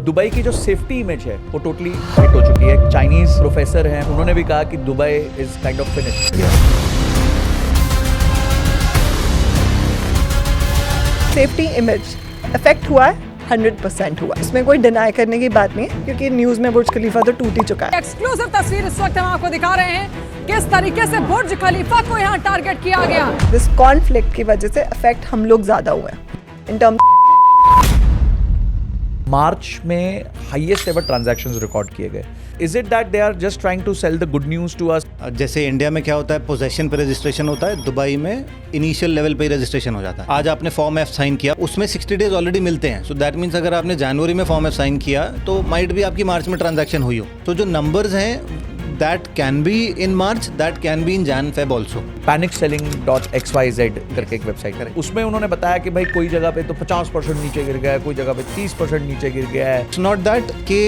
Dubai की जो safety image है वो टोटली हिट हो चुकी है। चाइनीज प्रोफेसर हैं, उन्होंने भी कहा कि Dubai is kind of finished. Safety image effect हुआ है, 100% हुआ। इसमें कोई डिनाई करने की बात नहीं है, क्योंकि न्यूज में बुर्ज खलीफा तो टूट ही चुका है। एक्सक्लूसिव तस्वीर इस वक्त हम आपको दिखा रहे हैं किस तरीके से बुर्ज खलीफा को यहाँ टारगेट किया गया। दिस कॉन्फ्लिक्ट की वजह से इफेक्ट हम लोग ज्यादा हुए हैं इन टर्म्स। मार्च में हाईएस्ट एवर ट्रांजैक्शंस रिकॉर्ड किए गए। Is it that they are just trying to sell the good news to us? जैसे इंडिया में क्या होता है, पोजेशन पे रजिस्ट्रेशन होता है, दुबई में इनिशियल लेवल पे ही रजिस्ट्रेशन हो जाता है। आज आपने फॉर्म एफ साइन किया, उसमें 60 डेज ऑलरेडी मिलते हैं। सो दैट मीन्स अगर आपने जनवरी में फॉर्म एफ साइन किया तो माइट भी आपकी मार्च में ट्रांजैक्शन हुई हो। तो जो नंबर्स हैं that can be in March, that can be in Jan Feb also. panicselling.xyz करके एक वेबसाइट है, उसमें उन्होंने बताया कि भाई कोई जगह पे तो 50% नीचे गिर गया है, कोई जगह पे 30% नीचे गिर गया है। इट्स नॉट दैट कि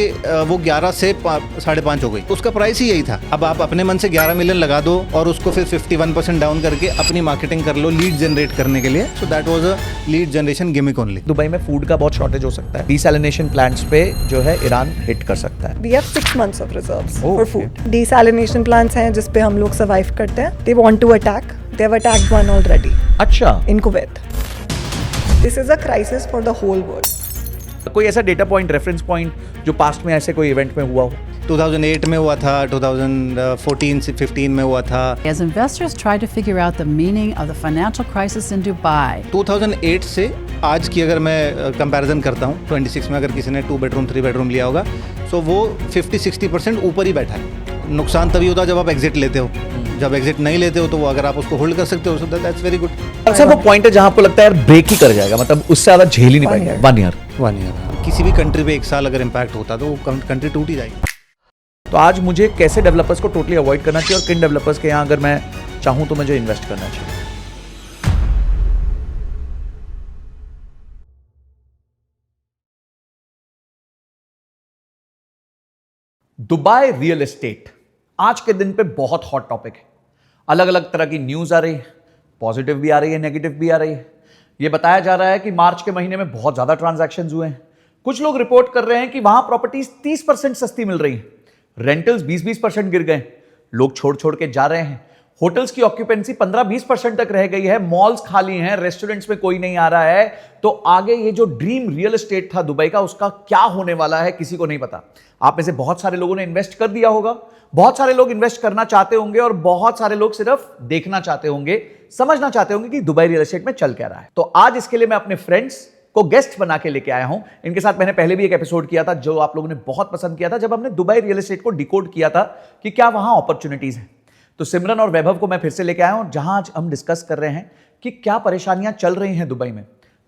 वो 11 से 5.5 हो गई, उसका प्राइस ही यही था। अब आप अपने मन से 11 मिलियन लगा दो और उसको फिर 51% डाउन करके अपनी मार्केटिंग कर लो लीड जनरेट करने के लिए। So that was a lead generation gimmick only. Dubai में फूड का बहुत शॉर्टेज हो सकता है। डिसैलिनेशन प्लांट्स पे जो है ईरान हिट कर सकता है। We have 6 months of reserves Oh, for okay. Food. Desalination plants हैं जिस पे हम लोग सर्वाइव करते हैं। They want to attack, they have attacked one already अच्छा, in Kuwait. This is a crisis for the whole world. कोई ऐसा डेटा पॉइंट, रेफरेंस पॉइंट जो पास्ट में ऐसे कोई इवेंट में हुआ हो? 2008 में हुआ था, 2014 से 15 में हुआ था। As investors try to figure out the meaning of the financial crisis in Dubai, 2008 से आज की अगर मैं कंपैरिजन करता हूँ, 26 में अगर किसी ने 2 बेडरूम 3 बेडरूम लिया होगा, सो वो 50-60% ऊपर ही बैठा है। नुकसान तभी होता है जब आप एग्जिट लेते हो। जब एग्जिट नहीं लेते हो तो वो अगर आप उसको होल्ड कर सकते हो, सो दैट्स वेरी गुड। अच्छा, वो पॉइंट है जहां आपको लगता है यार ब्रेक ही कर जाएगा, मतलब उससे ज्यादा झेल ही नहीं पाएगा। 1 ईयर। 1 ईयर किसी भी कंट्री पे 1 साल अगर इम्पैक्ट होता तो वो कंट्री टूट ही जाएगी। तो आज मुझे कैसे डेवलपर्स को टोटली अवॉइड करना चाहिए और किन डेवलपर्स के यहाँ अगर मैं चाहूँ तो मुझे इन्वेस्ट करना चाहिए? दुबई रियल एस्टेट आज के दिन पे बहुत हॉट टॉपिक है। अलग अलग तरह की न्यूज आ रही है, पॉजिटिव भी आ रही है, नेगेटिव भी आ रही है। ये बताया जा रहा है कि मार्च के महीने में बहुत ज्यादा ट्रांजैक्शंस हुए हैं। कुछ लोग रिपोर्ट कर रहे हैं कि वहां प्रॉपर्टीज 30% सस्ती मिल रही हैं, रेंटल्स 20-20% गिर गए, लोग छोड़ छोड़ के जा रहे हैं, होटल्स की ऑक्यूपेंसी 15-20% तक रह गई है, मॉल्स खाली हैं, रेस्टोरेंट्स में कोई नहीं आ रहा है। तो आगे ये जो ड्रीम रियल एस्टेट था दुबई का, उसका क्या होने वाला है किसी को नहीं पता। आप में से बहुत सारे लोगों ने इन्वेस्ट कर दिया होगा, बहुत सारे लोग इन्वेस्ट करना चाहते होंगे और बहुत सारे लोग सिर्फ देखना चाहते होंगे, समझना चाहते होंगे कि दुबई रियल एस्टेट में चल क्या रहा है। तो आज इसके लिए मैं अपने फ्रेंड्स को गेस्ट बना के लेके आया हूं। इनके साथ मैंने पहले भी एक एपिसोड किया था जो आप लोगों ने बहुत पसंद किया था, जब हमने दुबई रियल एस्टेट को डिकोड किया था कि क्या वहां अपॉर्चुनिटीज हैं। तो सिमरन और वैभव को मैं फिर से लेके आया हूं, जहां आज हम डिस्कस कर रहे हैं कि क्या परेशानियां चल रही हैं दुबई में।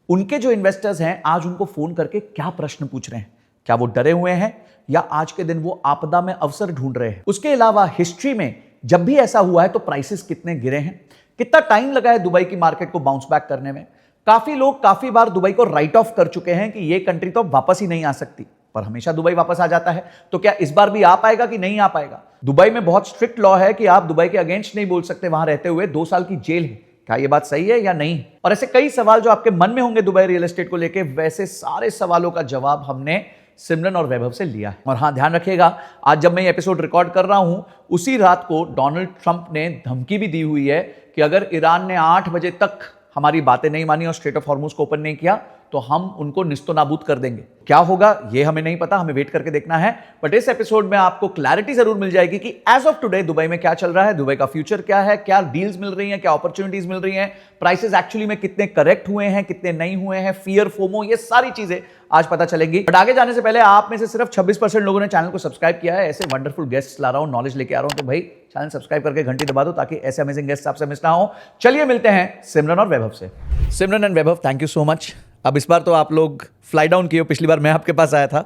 उनके जो इन्वेस्टर्स हैं आज उनको फोन करके क्या प्रश्न पूछ रहे हैं, क्या वो डरे हुए हैं या आज के दिन वो आपदा में अवसर ढूंढ रहे हैं। उसके अलावा हिस्ट्री में जब भी ऐसा हुआ है तो प्राइसेस कितने गिरे हैं, कितना टाइम लगा है दुबई की मार्केट को बाउंस बैक करने में। काफी लोग काफी बार दुबई को राइट ऑफ कर चुके हैं कि ये कंट्री तो वापस ही नहीं आ सकती, पर हमेशा दुबई वापस आ जाता है। तो क्या इस बार भी आ पाएगा कि नहीं आ पाएगा? दुबई में बहुत स्ट्रिक्ट लॉ है कि आप दुबई के अगेंस्ट नहीं बोल सकते, वहां रहते हुए 2 साल की जेल है। क्या ये बात सही है या नहीं? और ऐसे कई सवाल जो आपके मन में होंगे दुबई रियल एस्टेट को लेके, वैसे सारे सवालों का जवाब हमने सिमरन और वैभव से लिया है। और हाँ, ध्यान रखिएगा, आज जब मैं ये एपिसोड रिकॉर्ड कर रहा हूं, उसी रात को डोनाल्ड ट्रंप ने धमकी भी दी हुई है कि अगर ईरान ने 8 बजे तक हमारी बातें नहीं मानी और स्ट्रेट ऑफ हॉर्मुज को ओपन नहीं किया तो हम उनको निस्तो नाबूद कर देंगे। क्या होगा ये हमें नहीं पता, हमें वेट करके देखना है। बट इस एपिसोड में आपको क्लैरिटी जरूर मिल जाएगी कि एज ऑफ टुडे दुबई में क्या चल रहा है, दुबई का फ्यूचर क्या है, क्या डील्स मिल रही हैं, क्या अपॉर्चुनिटीज मिल रही हैं, प्राइसेस एक्चुअली में कितने करेक्ट हुए हैं, कितने नहीं हुए हैं, फियर, फोमो, ये सारी चीजें आज पता चलेंगी। बट आगे जाने से पहले आप में से सिर्फ 26% लोगों ने चैनल को सब्सक्राइब किया है। ऐसे वंडरफुल गेस्ट ला रहा हूं, नॉलेज लेके आ रहा हूं, तो भाई चैनल सब्सक्राइब करके घंटी दबा दो ताकि ऐसे अमेजिंग गेस्ट आपसे मिस ना हो। चलिए मिलते हैं सिमरन और वैभव से। Simran and Vaibhav, thank you so much. अब इस बार तो आप लोग फ्लाई डाउन किए हो, पिछली बार मैं आपके पास आया था,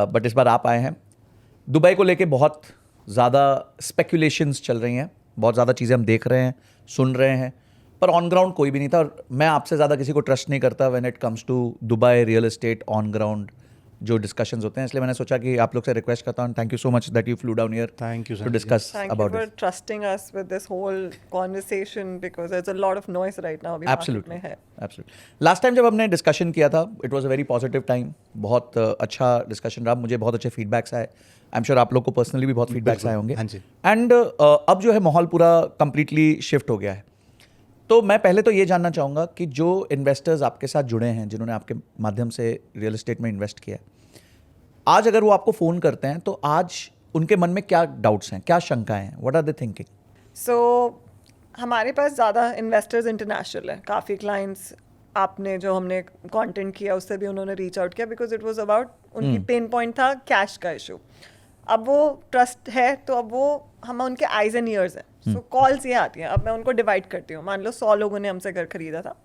बट इस बार आप आए हैं। दुबई को लेके बहुत ज़्यादा स्पेकुलेशंस चल रही हैं, बहुत ज़्यादा चीज़ें हम देख रहे हैं, सुन रहे हैं, पर ऑन ग्राउंड कोई भी नहीं था। और मैं आपसे ज़्यादा किसी को ट्रस्ट नहीं करता when it comes to Dubai real estate on ground जो डिस्कशंस होते हैं, इसलिए मैंने सोचा कि आप लोग से रिक्वेस्ट करता हूँ. Thank you so much that you flew down here Thank you, to Sanjay. Discuss Thank you about for this. trusting us with this whole conversation because there's a lot of noise right now. अभी market में है. Absolutely. Last time जब हमने discussion किया था, it was a very positive time. बहुत अच्छा discussion रहा. मुझे बहुत अच्छे फीडबैक्स आए. आई एम श्योर आप लोग को पर्सनली भी बहुत फीडबैक्स आए होंगे. हाँ जी. एंड अब जो है माहौल पूरा कंप्लीटली शिफ्ट हो गया है. तो मैं पहले तो ये जानना चाहूँगा कि जो इन्वेस्टर्स आपके साथ जुड़े हैं, जिन्होंने आपके माध्यम से रियल एस्टेट में इन्वेस्ट किया है, आज अगर वो आपको फ़ोन करते हैं तो आज उनके मन में क्या डाउट्स हैं, क्या शंकाएं हैं, what are they thinking? So हमारे पास ज़्यादा इन्वेस्टर्स इंटरनेशनल है. काफ़ी क्लाइंट्स आपने जो हमने कंटेंट किया उससे भी उन्होंने रीच आउट किया बिकॉज इट वाज अबाउट उनकी पेन पॉइंट था कैश का इशू. अब वो ट्रस्ट है तो अब वो हम उनके आइज एंड ईयर्स हैं. सो कॉल्स ये आती हैं. अब मैं उनको डिवाइड करती हूँ. मान लो 100 लोगों ने हमसे घर खरीदा था.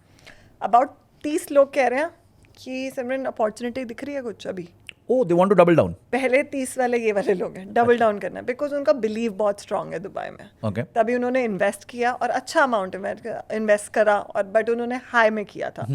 अबाउट 30 लोग कह रहे हैं कि सिमरन अपॉर्चुनिटी दिख रही है कुछ अभी. Oh, they want to double down. पहले 30 वाले ये वाले लोग हैं, डबल डाउन करना है बिकॉज उनका बिलीव बहुत स्ट्रांग है दुबई में. ओके. तभी उन्होंने इन्वेस्ट किया और अच्छा अमाउंट इन्वेस्ट करा और बट उन्होंने हाई में किया था.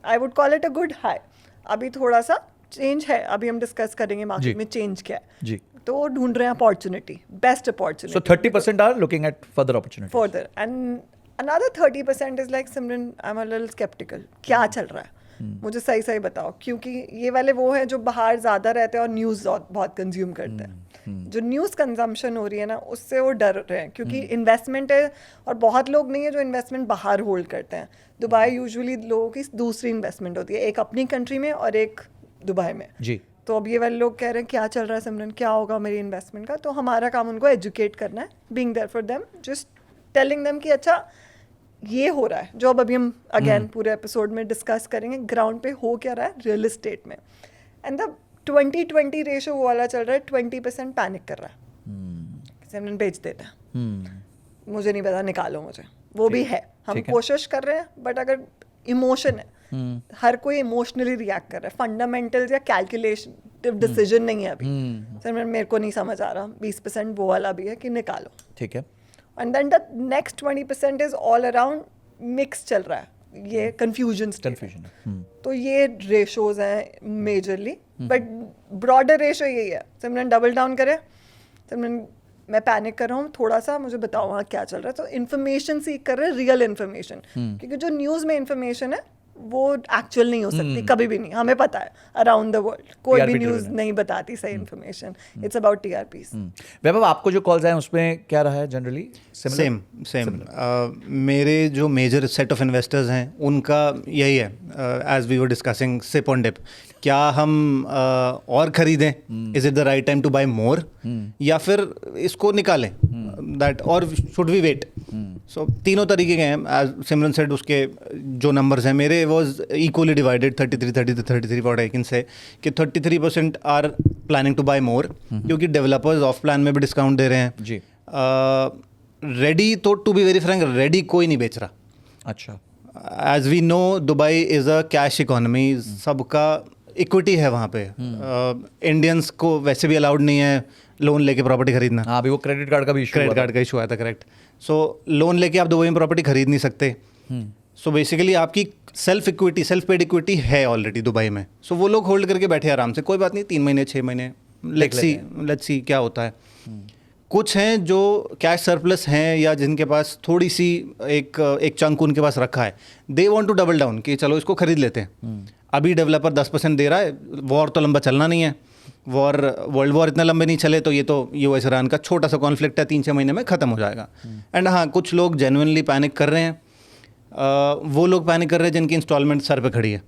I would call it a good high. अभी थोड़ा सा चेंज है. अभी हम डिस्कस करेंगे मार्केट में चेंज क्या है. जी. तो वो ढूंढ रहे हैं opportunity, best opportunity. So 30% are looking at further opportunities. Further and another 30% is like Simran I am a little sceptical. क्या चल रहा है मुझे सही सही बताओ. क्योंकि ये वाले वो हैं जो बाहर ज़्यादा रहते हैं और न्यूज़ बहुत कंज्यूम करते हैं. जो न्यूज़ कंजम्पशन हो रही है ना उससे वो डर रहे हैं क्योंकि इन्वेस्टमेंट है और बहुत लोग नहीं है जो इन्वेस्टमेंट बाहर होल्ड करते हैं. दुबई यूजुअली लोगों की दूसरी इन्वेस्टमेंट होती है, एक अपनी कंट्री में और एक दुबई में. जी. तो अब ये वाले लोग कह रहे हैं क्या चल रहा है सिमरन, क्या होगा मेरी इन्वेस्टमेंट का. तो हमारा काम उनको एजुकेट करना है, being there for them, just telling them कि अच्छा ये हो रहा है जो अब अभी हम अगेन पूरे एपिसोड में डिस्कस करेंगे. ग्राउंड पे हो क्या रहा है रियल एस्टेट में. एंड द 20-20 रेशो वो वाला चल रहा है. 20% पैनिक कर रहा है, सिमरन बेच देता है, मुझे नहीं पता, निकालो मुझे. वो भी है. हम कोशिश कर रहे हैं बट अगर इमोशन है, हर कोई इमोशनली रिएक्ट कर रहा है. फंडामेंटल्स या कैलकुलेटिव डिसीजन नहीं है अभी. सिमरन मेरे को नहीं समझ आ रहा. 20% वो वाला भी है कि निकालो. ठीक है. And then the next 20% is all around mix चल रहा है. ये confusion है. तो ये ratios हैं majorly, but broader ratio यही है. सिमरन डबल डाउन करे, सिमरन मैं पैनिक कर रहा हूँ थोड़ा सा, मुझे बताओ वहाँ क्या चल रहा है. तो इन्फॉर्मेशन सीख कर रहे हैं, रियल इन्फॉर्मेशन. क्योंकि जो न्यूज़ में इन्फॉर्मेशन है वो एक्चुअल नहीं हो सकती कभी भी नहीं. हमें पता है अराउंड द वर्ल्ड कोई भी न्यूज़ नहीं बताती सही information. It's about TRPs. Vaibhav, आपको जो कॉल्स आए उसमें क्या रहा है जनरली? सेम. मेरे जो मेजर सेट ऑफ इन्वेस्टर्स हैं उनका यही है, as we were discussing SIP on dip, क्या हम और खरीदें, is it the right time to buy more, या फिर इसको निकालें, दैट, और शुड वी वेट. सो तीनों तरीके के हैं. एज सिमरन सेड, उसके जो नंबर्स हैं मेरे was equally divided 33 what I can say कि 33% आर प्लानिंग टू बाय मोर क्योंकि डेवलपर्स ऑफ प्लान में भी डिस्काउंट दे रहे हैं. जी. रेडी तो to be very frank ready कोई नहीं बेच रहा. अच्छा. As we know Dubai is a cash economy. सबका इक्विटी है वहाँ पे. इंडियंस को वैसे भी अलाउड नहीं है लोन लेके प्रॉपर्टी खरीदना. हाँ, अभी वो क्रेडिट कार्ड का भी इशू, क्रेडिट कार्ड का इशू आया था. करेक्ट. सो लोन लेके आप दुबई में प्रॉपर्टी खरीद नहीं सकते. सो बेसिकली आपकी self equity, self paid equity है ऑलरेडी दुबई में. सो वो लोग होल्ड करके बैठे आराम से, कोई बात नहीं, 3 महीने 6 महीने, लेट्स सी क्या होता है. कुछ हैं जो कैश सरप्लस हैं या जिनके पास थोड़ी सी एक चंक उनके पास रखा है. They want to double down कि चलो इसको खरीद लेते हैं. अभी डेवलपर 10% दे रहा है. वॉर तो लंबा चलना नहीं है. वर्ल्ड वॉर इतना लंबे नहीं चले तो ये तो यूएस ईरान का छोटा सा कॉन्फ्लिक्ट है, 3-6 महीने में ख़त्म हो जाएगा. एंड हाँ, कुछ लोग जेन्युइनली पैनिक कर रहे हैं. वो लोग पैनिक कर रहे हैं जिनकी इंस्टॉलमेंट सर पे खड़ी है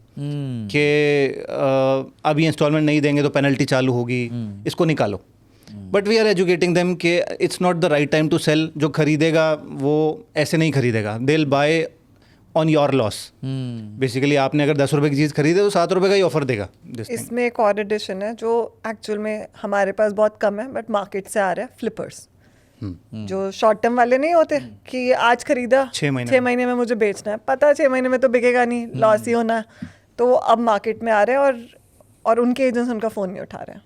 कि अभी इंस्टॉलमेंट नहीं देंगे तो पेनल्टी चालू होगी, इसको निकालो. But we are educating them कि it's not the right time to sell. जो खरीदेगा वो ऐसे नहीं खरीदेगा. They will buy on your loss. Basically आपने अगर 10 रुपये की चीज़ खरीदे तो 7 रुपये का ही ऑफर देगा. इसमें एक और एडिशन है जो एक्चुअल में हमारे पास बहुत कम है बट मार्केट से आ रहा है. फ्लिपर्स जो शॉर्ट टर्म वाले नहीं होते कि आज खरीदा 6 महीने में मुझे बेचना है, पता है 6 महीने में तो बिकेगा नहीं, लॉस ही होना है. तो अब मार्केट में आ रहे हैं और उनके एजेंट्स उनका फ़ोन नहीं उठा रहे हैं.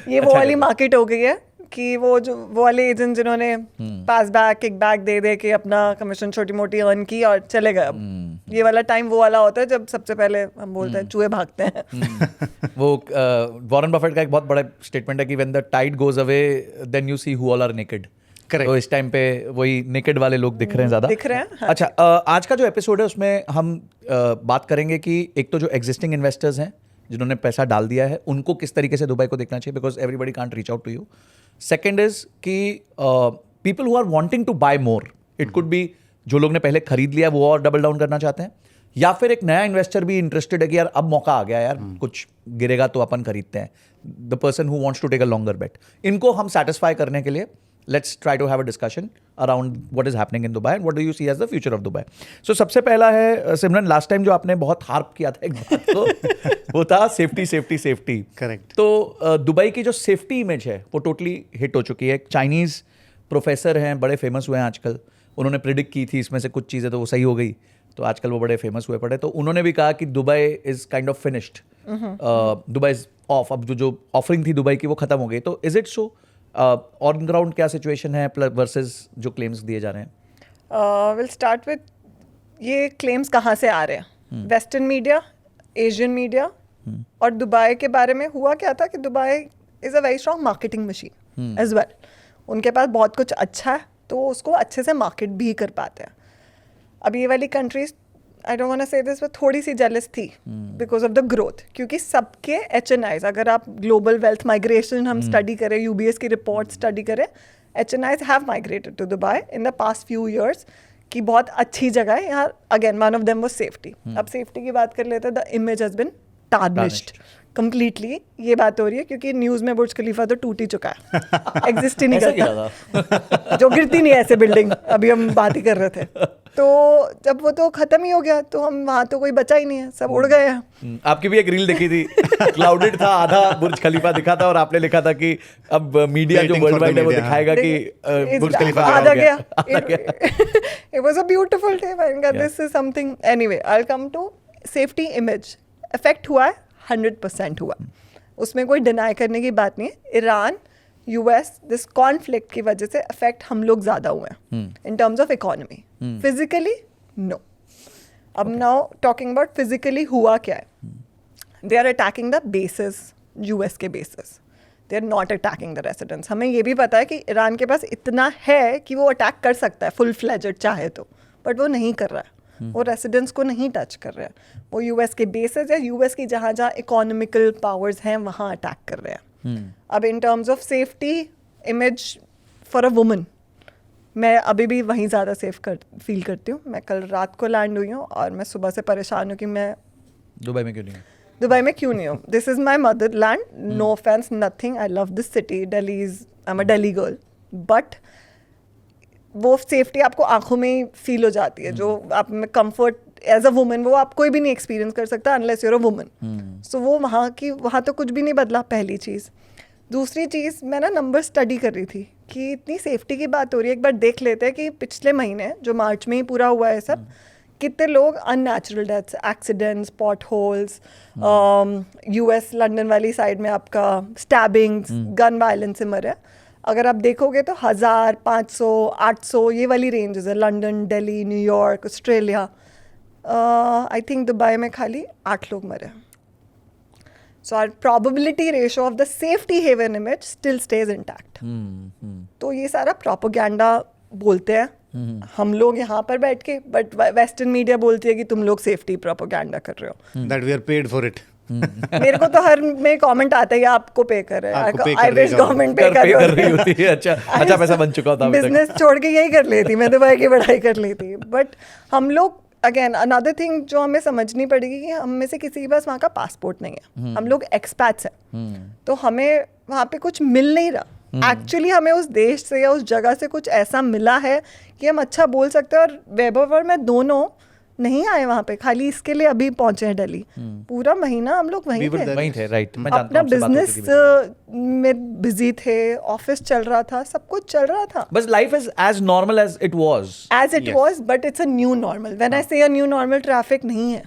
ये वो वाली मार्केट हो गई है कि वो वाले एजेंट जिन्होंने पास बैक किक बैक दे के अपना कमीशन छोटी मोटी अर्न की और चले गए. अब ये वाला टाइम वो वाला होता है जब सबसे पहले हम बोलते हैं चूहे भागते हैं। वो वॉरेन बफेट का एक बहुत बड़ा स्टेटमेंट है कि when the tide goes away then you see who all are naked. Correct. तो इस टाइम पे वही नेकेड वाले लोग दिख रहे हैं ज्यादा। दिख रहे हैं, हाँ। अच्छा, आज का जो एपिसोड है उसमें हम बात करेंगे कि एक तो जो एग्जिस्टिंग इन्वेस्टर्स हैं जिन्होंने पैसा डाल दिया है उनको किस तरीके से दुबई को देखना चाहिए, because everybody can't reach out to you. Second is कि people who are wanting to buy more, it could be जो लोग ने पहले खरीद लिया वो और डबल डाउन करना चाहते हैं, या फिर एक नया इन्वेस्टर भी इंटरेस्टेड है कि यार अब मौका आ गया यार, कुछ गिरेगा तो अपन खरीदते हैं। The person who wants to take a longer bet, इनको हम सेटिस्फाई करने के लिए let's try to have a discussion around what is happening in Dubai and what do you see as the future of Dubai. So सबसे पहला है सिमरन, last time जो आपने बहुत हार्प किया था एक बात को वो था सेफ्टी सेफ्टी सेफ्टी। Correct. तो दुबई की जो सेफ्टी इमेज है वो टोटली हिट हो चुकी है। एक चाइनीज प्रोफेसर हैं, बड़े फेमस हुए हैं आजकल, उन्होंने प्रिडिक्ट की थी इसमें से कुछ चीज़ें तो वो सही हो गई, तो आजकल वो बड़े फेमस हुए पड़े। तो उन्होंने भी कहा कि Dubai is kind of finished, Dubai is of, अब जो ऑफरिंग थी दुबई की वो खत्म हो गई। तो is it so? On ground क्या सिचुएशन है वर्सेस जो क्लेम्स दिए जा रहे हैं? विल स्टार्ट विद ये क्लेम्स कहाँ से आ रहे हैं। वेस्टर्न मीडिया, एशियन मीडिया, और दुबई के बारे में हुआ क्या था कि Dubai is a very strong marketing machine as well. उनके पास बहुत कुछ अच्छा है तो उसको अच्छे से मार्केट भी कर पाते हैं। अब ये वाली countries, I don't want to say this, पर थोड़ी सी जेलस थी बिकॉज ऑफ द ग्रोथ, क्योंकि सबके HNIs, अगर आप ग्लोबल वेल्थ माइग्रेशन हम स्टडी करें, UBS की रिपोर्ट स्टडी करें, HNIs have migrated to Dubai in the past few years, कि बहुत अच्छी जगह है यहाँ। Again one of them was safety. अब सेफ्टी की बात कर लेते हैं, the image has been tarnished completely. ये बात हो रही है क्योंकि न्यूज़ में बुर्ज खलीफा तो टूट ही चुका है, एग्जिस्ट ही नहीं ऐसा क्या करता, जो गिरती नहीं है ऐसे बिल्डिंग, अभी हम बात ही कर रहे थे। तो जब वो तो खत्म ही हो गया तो हम वहाँ तो कोई बचा ही नहीं है, सब उड़ गए हैं। आपकी भी एक रील देखी थी, क्लाउडेड था, आधा बुर्ज खलीफा दिखा था और आपने लिखा था कि अब मीडिया जो Waiting for world wide the है वो media, दिखाएगा कि बुर्ज खलीफा आधा गया। आधा गया। It was a beautiful day, मैंने कहा this is something. Anyway, I'll come to safety image. Affect हुआ है, 100% हुआ, उसमें कोई डिनाई करने की बात नहीं है। ईरान, US, दिस कॉन्फ्लिक्ट की वजह से अफेक्ट हम लोग ज़्यादा हुए हैं in terms of economy. Physically no. अब नाउ टॉकिंग अबाउट फिजिकली हुआ क्या है, they are attacking the bases, US के bases, they are not attacking the residents. हमें ये भी पता है कि ईरान के पास इतना है कि वो अटैक कर सकता है फुल फ्लेजेड चाहे तो, बट वो नहीं कर रहा है। वो रेसिडेंट्स को नहीं टच कर रहे हैं, वो US के बेसिस या US की जहाँ जहाँ इकोनॉमिकल पावर्स हैं वहाँ अटैक कर रहे हैं। अब इन terms of safety image for a woman, मैं अभी भी वहीं ज़्यादा सेफ फील करती हूँ। मैं कल रात को लैंड हुई हूँ और मैं सुबह से परेशान हूँ कि मैं दुबई में क्यों नहीं? दुबई में क्यों नहीं हूँ। This is my mother land, no offence, nothing, I love this city, Delhi is, I am a Delhi girl, but वो सेफ्टी आपको आंखों में ही फील हो जाती है, जो आप में कंफर्ट एज अ वुमन वो आप कोई भी नहीं एक्सपीरियंस कर सकता अनलेस यूर अ वुमन। सो वो वहाँ तो कुछ भी नहीं बदला, पहली चीज़। दूसरी चीज़, मैं ना नंबर स्टडी कर रही थी कि इतनी सेफ्टी की बात हो रही है, एक बार देख लेते हैं कि पिछले महीने जो मार्च में ही पूरा हुआ है सब, कितने लोग unnatural deaths, accidents, pot holes, US London वाली साइड में आपका स्टैबिंग्स, गन वायलेंस से मरे। अगर आप देखोगे तो 1000, 500, 800 ये वाली रेंजेस है। London, Delhi, New York, Australia, I think Dubai में खाली 8 लोग मरे। So our probability ratio of the safety haven image still stage intact. तो ये सारा प्रोपोगेंडा बोलते हैं हम लोग यहाँ पर बैठ के, बट वेस्टर्न मीडिया बोलती है कि तुम लोग सेफ्टी प्रोपोगेंडा कर रहे हो। That we are paid for it. मेरे को तो हर में कमेंट आता है आपको पे कर रहे आपको pay हैं, कर आई विश देगा। गवर्नमेंट पे कर रही होती है। अच्छा पैसा बन चुका होता है। बिजनेस छोड़ के यही कर लेती, मैं दुबई की पढ़ाई कर लेती। बट हम लोग, अगेन अनदर थिंग जो हमें समझनी पड़ेगी कि हम में से किसी के पास वहाँ का पासपोर्ट नहीं है, हम लोग एक्सपैट्स हैं, तो हमें वहाँ पे कुछ मिल नहीं रहा। एक्चुअली हमें उस देश से या उस जगह से कुछ ऐसा मिला है कि हम अच्छा बोल सकते हैं। और वैभव और मैं दोनों नहीं आए वहाँ पे खाली इसके लिए अभी पहुंचे हैं दिल्ली। पूरा महीना हम लोग वहीं थे, वहीं थे, राइट। मैं जानता अपना हूँ, आपसे बात होती बिजनेस थी। में बिजी थे, ऑफिस चल रहा था, सब कुछ चल रहा था बस life is as normal as it was. as it was, but it's a new normal. When I say a new normal, traffic नहीं है,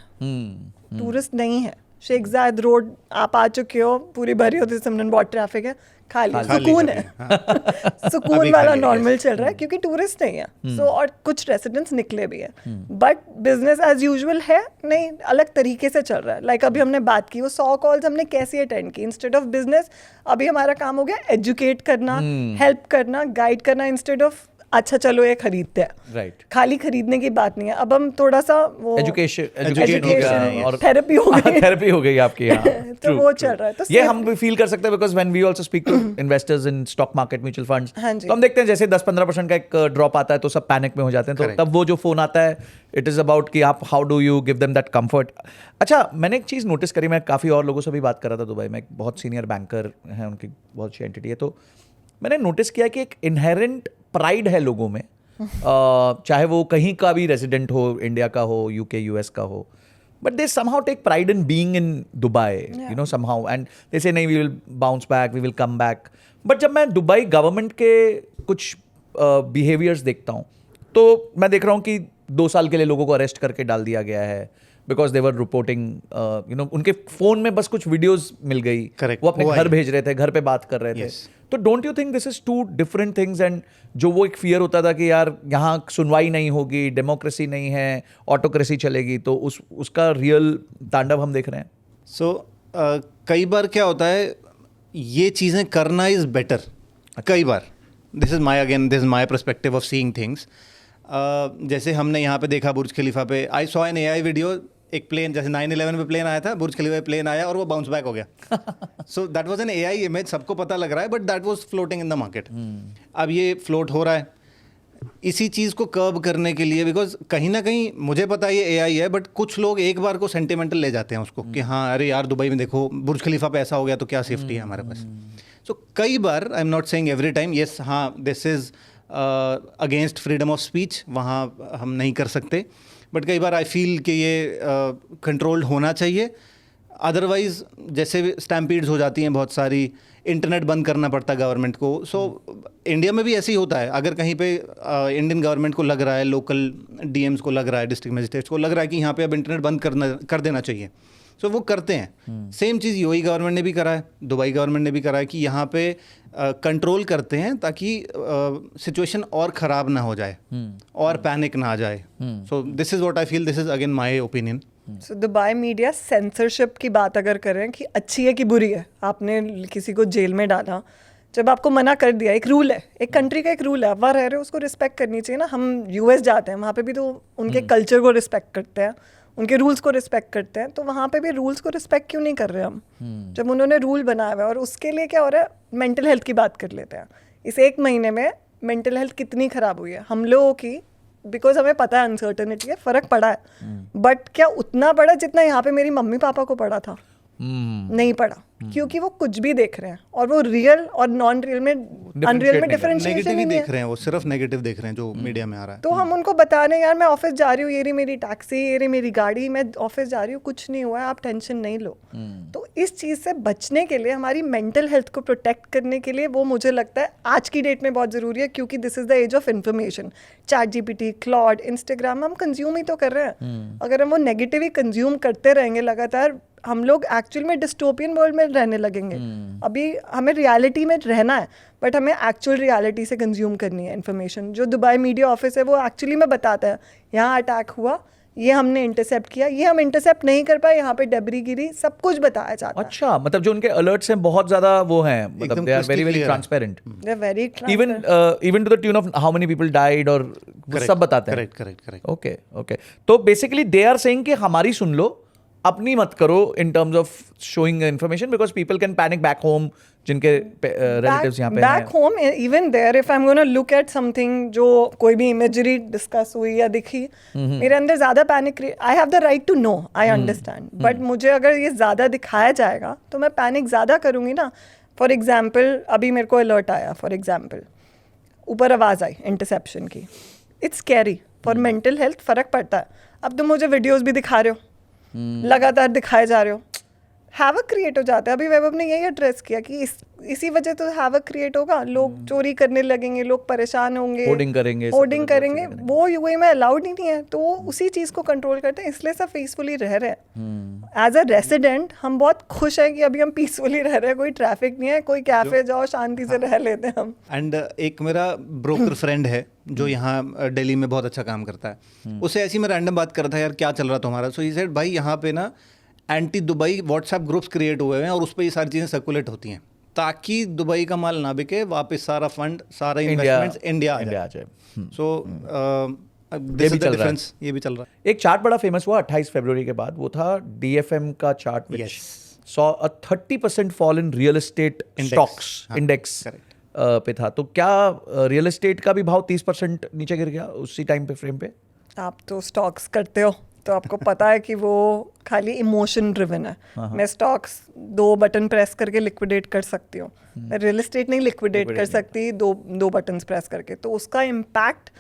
टूरिस्ट नहीं है, शेख जायद रोड आप आ चुके हो, पूरी भरी होती है सिमरन, बहुत ट्रैफिक है, खाली सुकून है। सुकून अभी वाला खाली है, नॉर्मल yes. चल रहा है क्योंकि टूरिस्ट नहीं है। सो और कुछ रेसिडेंट्स निकले भी हैं, बट बिजनेस एज यूजुअल है नहीं, अलग तरीके से चल रहा है। लाइक अभी हमने बात की, वो 100 कॉल्स हमने कैसे अटेंड की, इंस्टेड ऑफ बिजनेस अभी हमारा काम हो गया एजुकेट करना, हेल्प करना, गाइड करना, इंस्टेड ऑफ अच्छा चलो ये खरीदते हैं। राइट, खाली खरीदने की बात नहीं है, अब हम थोड़ा सा वो एजुकेशन और थेरेपी हो गई, थेरेपी हो गई आपकी यहाँ। तो True, वो true. चल रहा है। तो ये हम भी फील कर सकते हैं because when we also speak to investors in stock market, mutual funds, हाँ जी। तो हम देखते हैं जैसे 10-15% का एक ड्रॉप आता है तो सब पैनिक में हो जाते हैं। तो Correct. तब वो जो फोन आता है, इट इज अबाउट कि आप how do you give them that comfort. अच्छा, मैंने एक चीज़ नोटिस करी, मैं काफ़ी और लोगों से भी बात कर रहा था दुबई में, एक बहुत सीनियर बैंकर हैं, उनकी बहुत अच्छी एंटिटी है, तो मैंने नोटिस किया कि एक इनहेरेंट प्राइड है लोगों में, चाहे वो कहीं का भी रेजिडेंट हो, इंडिया का हो, यूके यूएस का हो, but they somehow take pride in being in Dubai, you know, somehow, and they say, नहीं, we will bounce back, we will come back. But जब मैं दुबई गवर्नमेंट के कुछ बिहेवियर्स देखता हूँ, तो मैं देख रहा हूँ कि 2 साल के लिए लोगों को अरेस्ट करके डाल दिया गया है because they were reporting, you know, उनके फोन में बस कुछ वीडियोस मिल गई, Correct. वो अपने हुआ घर है। भेज रहे थे, घर पे बात कर रहे थे। Yes. तो don't you think this is two different things? And जो वो एक फियर होता था कि यार यहाँ सुनवाई नहीं होगी, डेमोक्रेसी नहीं है, ऑटोक्रेसी चलेगी, तो उसका रियल तांडव हम देख रहे हैं। सो कई बार क्या होता है, ये चीज़ें करना इज़ बेटर। कई बार this is my perspective of seeing things. जैसे हमने यहाँ पे देखा बुर्ज खलीफा पे, I saw an AI video, एक प्लेन जैसे 9/11 पे प्लेन आया था, बुर्ज खलीफा पे प्लेन आया और वो बाउंस बैक हो गया। So that was an AI image, सबको पता लग रहा है, but that was floating in the market. अब ये फ्लोट हो रहा है इसी चीज़ को कर्ब करने के लिए, बिकॉज कहीं ना कहीं मुझे पता है ये AI है, बट कुछ लोग एक बार को सेंटिमेंटल ले जाते हैं उसको कि हाँ अरे यार दुबई में देखो बुर्ज खलीफा पे ऐसा हो गया तो क्या सेफ्टी है हमारे पास। सो कई बार, I am not saying every time, yes हाँ this is against freedom of speech, वहाँ हम नहीं कर सकते, बट कई बार आई फील कि ये कंट्रोल्ड होना चाहिए। अदरवाइज जैसे स्टैम्पीड्स हो जाती हैं बहुत सारी, इंटरनेट बंद करना पड़ता है गवर्नमेंट को। सो इंडिया में भी ऐसे ही होता है, अगर कहीं पे इंडियन गवर्नमेंट को लग रहा है, लोकल DMs को लग रहा है, डिस्ट्रिक्ट मजिस्ट्रेट्स को लग रहा है कि यहाँ पे अब इंटरनेट बंद कर देना चाहिए, सो वो करते हैं। सेम चीज़ UAE गवर्नमेंट ने भी करा है, दुबई गवर्नमेंट ने भी करा है कि यहाँ पे कंट्रोल करते हैं ताकि सिचुएशन और ख़राब ना हो जाए और पैनिक ना आ जाए। So this is what I feel, this is again my opinion. So Dubai media censorship की बात अगर करें कि अच्छी है कि बुरी है, आपने किसी को जेल में डाला, जब आपको मना कर दिया, एक रूल है, एक कंट्री का एक रूल है, आप वहाँ रह रहे हो, उसको रिस्पेक्ट करनी चाहिए ना। हम US जाते हैं, वहाँ पे भी तो उनके कल्चर को रिस्पेक्ट करते हैं, उनके रूल्स को रिस्पेक्ट करते हैं, तो वहाँ पे भी रूल्स को रिस्पेक्ट क्यों नहीं कर रहे हम? जब उन्होंने रूल बनाया हुआ है, और उसके लिए क्या हो रहा है, मेंटल हेल्थ की बात कर लेते हैं। इस 1 महीने में मेंटल हेल्थ कितनी ख़राब हुई है हम लोगों की, बिकॉज हमें पता है अनसर्टनिटी है, फ़र्क पड़ा है, बट क्या उतना पड़ा जितना यहाँ पे मेरी मम्मी पापा को पड़ा था? नहीं पड़ा, क्योंकि वो कुछ भी देख रहे हैं और वो रियल और नॉन रियल में, अनरियल में डिफरेंशिएशन नेगेटिव ही नहीं देख है। रहे हैं, वो सिर्फ नेगेटिव देख रहे हैं जो मीडिया में आ रहा है। तो हम उनको बता रहे हैं यार मैं ऑफिस जा रही हूँ, ये रही मेरी टैक्सी, ये रही मेरी गाड़ी, मैं ऑफिस जा रही हूँ, कुछ नहीं हुआ है, आप टेंशन नहीं लो। तो इस चीज़ से बचने के लिए, हमारी मेंटल हेल्थ को प्रोटेक्ट करने के लिए, वो मुझे लगता है आज की डेट में बहुत ज़रूरी है, क्योंकि this is the age of information. ChatGPT, Claude, Instagram हम कंज्यूम ही तो कर रहे हैं। अगर हम वो नेगेटिव ही कंज्यूम करते रहेंगे लगातार, हम लोग एक्चुअल में डिस्टोपियन वर्ल्ड में रहने लगेंगे। अभी हमें रियलिटी में रहना है, बट हमें एक्चुअल रियलिटी से कंज्यूम करनी है इन्फॉर्मेशन। जो दुबई मीडिया ऑफिस है वो एक्चुअली में बताता है यहाँ अटैक हुआ, ये हमने इंटरसेप्ट किया, ये हम इंटरसेप्ट नहीं कर पाए, यहाँ पे डेब्री गिरी, सब कुछ बताया जाता है। अच्छा, मतलब जो उनके अलर्ट्स हैं बहुत ज्यादा वो हैं, मतलब एकदम they are very crystal very clear है। Transparent, They're very even transparent. Even to the tune of how many people died, और वो सब बताते हैं। करेक्ट। ओके ओके, तो बेसिकली दे आर सेइंग कि हमारी सुन लो, अपनी मत करो in terms of showing information, because people can panic back home, जिनके रिलेटिव्स यहाँ पे back home, even there if I am gonna look eight something, जो कोई भी इमेजरी डिस्कस हुई या दिखी, मेरे अंदर ज़्यादा panic, I have the right to know, I understand, but मुझे अगर ये ज़्यादा दिखाया जाएगा तो मैं पैनिक ज़्यादा करूँगी ना। फॉर एग्जाम्पल अभी मेरे को अलर्ट आया, फॉर एग्जाम्पल ऊपर आवाज़ आई इंटरसेप्शन की, it's carry for mental health, फ़र्क पड़ता है। अब तुम मुझे वीडियोज़ भी दिखा रहे हो, लगातार दिखाए जा रहे हो, हैवक क्रिएट हो जाता है। अभी वैभव ने यही एड्रेस किया कि इसी वजह तो हैवक क्रिएट होगा, लोग चोरी करने लगेंगे, लोग परेशान होंगे, होर्डिंग करेंगे, होर्डिंग करेंगे, वो यूएई में अलाउड ही नहीं है, तो वो उसी चीज़ को कंट्रोल करते हैं, इसलिए सब पीसफुली रह रहे हैं। एज अ रेसिडेंट हम बहुत खुश हैं कि अभी हम पीसफुली रह रहे हैं, कोई ट्रैफिक नहीं है, कोई कैफे जाओ शांति से रह लेते हैं हम। एंड एक मेरा ब्रोकर फ्रेंड है जो यहाँ दिल्ली में बहुत अच्छा काम करता है, उससे ऐसी मैं रैंडम बात कर रहा था, यार क्या चल रहा तुम्हारा? सो ही सेड भाई यहाँ पे ना anti Dubai WhatsApp groups create हुए हैं और उस पर ये सारी चीज़ें सर्कुलेट होती हैं ताकि दुबई का माल ना बिके, वापस सारा फंड सारा इन्वेस्टमेंट्स इंडिया आ जाए। सो दिस इज द डिफरेंस, ये भी चल रहा है। एक चार्ट बड़ा फेमस हुआ 28 फरवरी के बाद, वो था DFM का chart which saw a 30% fall in real estate stocks index पे था। तो क्या रियल एस्टेट का भी भाव 30% नीचे गिर गया उसी टाइम पे फ्रेम पे? आप तो स्टॉक्स करते हो तो आपको पता है कि वो खाली इमोशन ड्रिवन है। मैं स्टॉक्स 2 बटन प्रेस करके लिक्विडेट कर सकती हूँ, मैं रियल एस्टेट नहीं लिक्विडेट कर सकती दो बटन्स प्रेस करके। तो उसका इम्पैक्ट,